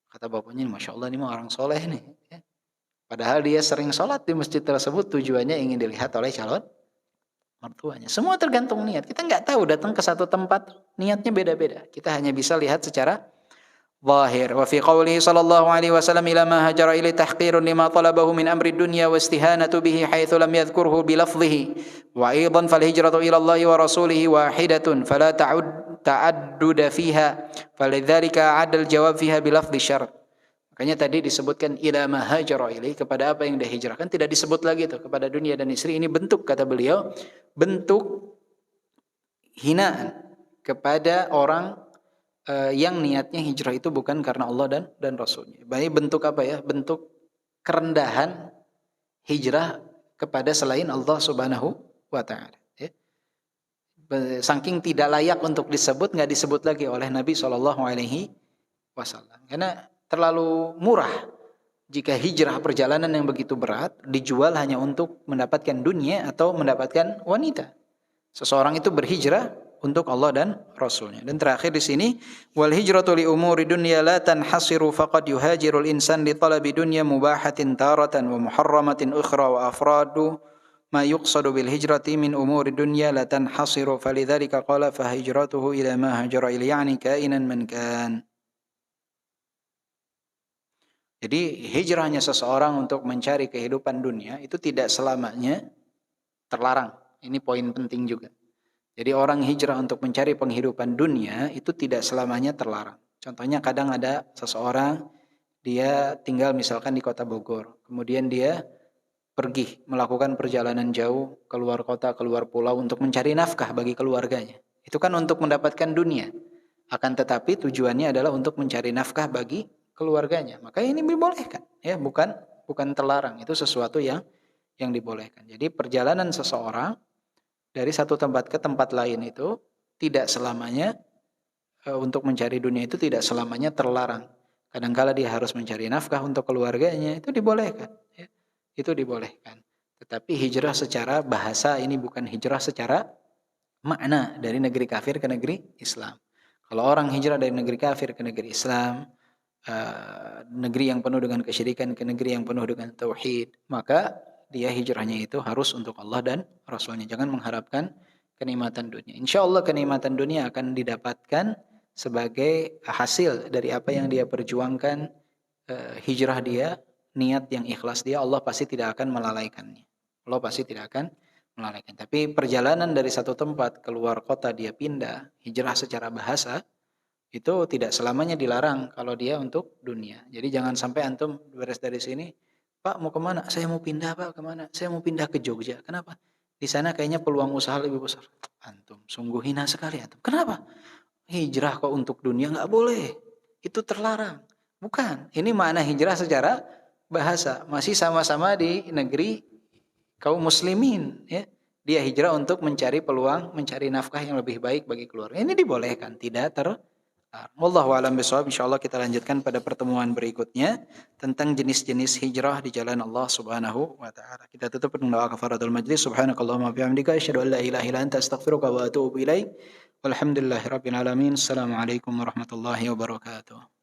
[SPEAKER 1] Kata bapaknya, Masya Allah ini mah orang soleh nih. Padahal dia sering sholat di masjid tersebut tujuannya ingin dilihat oleh calon mertuanya. Semua tergantung niat. Kita nggak tahu datang ke satu tempat niatnya beda-beda. Kita hanya bisa lihat secara zahir. Wa fi qawlihi sallallahu alaihi wasallam ila ma hajara ilai tahqirun lima talabahu min amri dunya wa istihanatu bihi haitsu lam yadhkurhu bi lafdhihi wa aidan fal hijratu ila Allah wa rasulihi wahidatun fala ta'adduda fiha falidzalika adal jawab fiha bi lafdhi syarat. Makanya tadi disebutkan ila ma hajara ilai kepada apa yang dihijrahkan tidak disebut lagi itu kepada dunia dan istri. Ini bentuk kata beliau bentuk hinaan kepada orang yang niatnya hijrah itu bukan karena Allah dan Rasulnya. Baik bentuk apa ya? Bentuk kerendahan hijrah kepada selain Allah Subhanahu wa Ta'ala. Ya. Saking tidak layak untuk disebut, nggak disebut lagi oleh Nabi Shallallahu Alaihi Wasallam. Karena terlalu murah jika hijrah perjalanan yang begitu berat dijual hanya untuk mendapatkan dunia atau mendapatkan wanita. Seseorang itu berhijrah untuk Allah dan Rasulnya. Dan terakhir di sini wal hijratu li umuri dunya la tanhasiru faqad yuhajirul insan li talabi dunya mubahatin taratan wa muharramatin ukhra wa afradu ma yuqsadu bil hijrati min umuri dunya la tanhasiru falidzalika qala fa hijratuhu ila ma hajara ilayhi kainan man kan. Jadi hijrahnya seseorang untuk mencari kehidupan dunia itu tidak selamanya terlarang. Ini poin penting juga. Jadi orang hijrah untuk mencari penghidupan dunia itu tidak selamanya terlarang. Contohnya kadang ada seseorang dia tinggal misalkan di kota Bogor. Kemudian dia pergi melakukan perjalanan jauh keluar kota, keluar pulau untuk mencari nafkah bagi keluarganya. Itu kan untuk mendapatkan dunia. Akan tetapi tujuannya adalah untuk mencari nafkah bagi keluarganya. Maka ini dibolehkan, ya, bukan terlarang. Itu sesuatu yang dibolehkan. Jadi perjalanan seseorang dari satu tempat ke tempat lain itu tidak selamanya untuk mencari dunia itu tidak selamanya terlarang. Kadangkala dia harus mencari nafkah untuk keluarganya, itu dibolehkan. Ya. Itu dibolehkan. Tetapi hijrah secara bahasa ini bukan hijrah secara makna dari negeri kafir ke negeri Islam. Kalau orang hijrah dari negeri kafir ke negeri Islam, negeri yang penuh dengan kesyirikan ke negeri yang penuh dengan tauhid, maka dia hijrahnya itu harus untuk Allah dan Rasulnya. Jangan mengharapkan kenikmatan dunia. Insya Allah kenikmatan dunia akan didapatkan sebagai hasil dari apa yang dia perjuangkan, hijrah dia, niat yang ikhlas dia, Allah pasti tidak akan melalaikannya. Allah pasti tidak akan melalaikan. Tapi perjalanan dari satu tempat keluar kota dia pindah, hijrah secara bahasa, itu tidak selamanya dilarang kalau dia untuk dunia. Jadi jangan sampai antum beres dari sini, Pak mau kemana? Saya mau pindah Pak, kemana? Saya mau pindah ke Jogja. Kenapa? Di sana kayaknya peluang usaha lebih besar. Antum sungguh hina sekali antum. Kenapa? Hijrah kok untuk dunia nggak boleh. Itu terlarang. Bukan. Ini makna hijrah secara bahasa. Masih sama-sama di negeri kaum muslimin. Ya. Dia hijrah untuk mencari peluang, mencari nafkah yang lebih baik bagi keluarga. Ini dibolehkan, tidak terlarang. Wallahu a'lam bishawab. Insyaallah kita lanjutkan pada pertemuan berikutnya tentang jenis-jenis hijrah di jalan Allah Subhanahu wa taala. Kita tutup dengan doa kafaratul majlis. Subhanakallahumma wa bihamdika asyhadu an la ilaha illa anta astaghfiruka wa atubu ilaik. Walhamdulillahirabbil alamin. Assalamualaikum warahmatullahi wabarakatuh.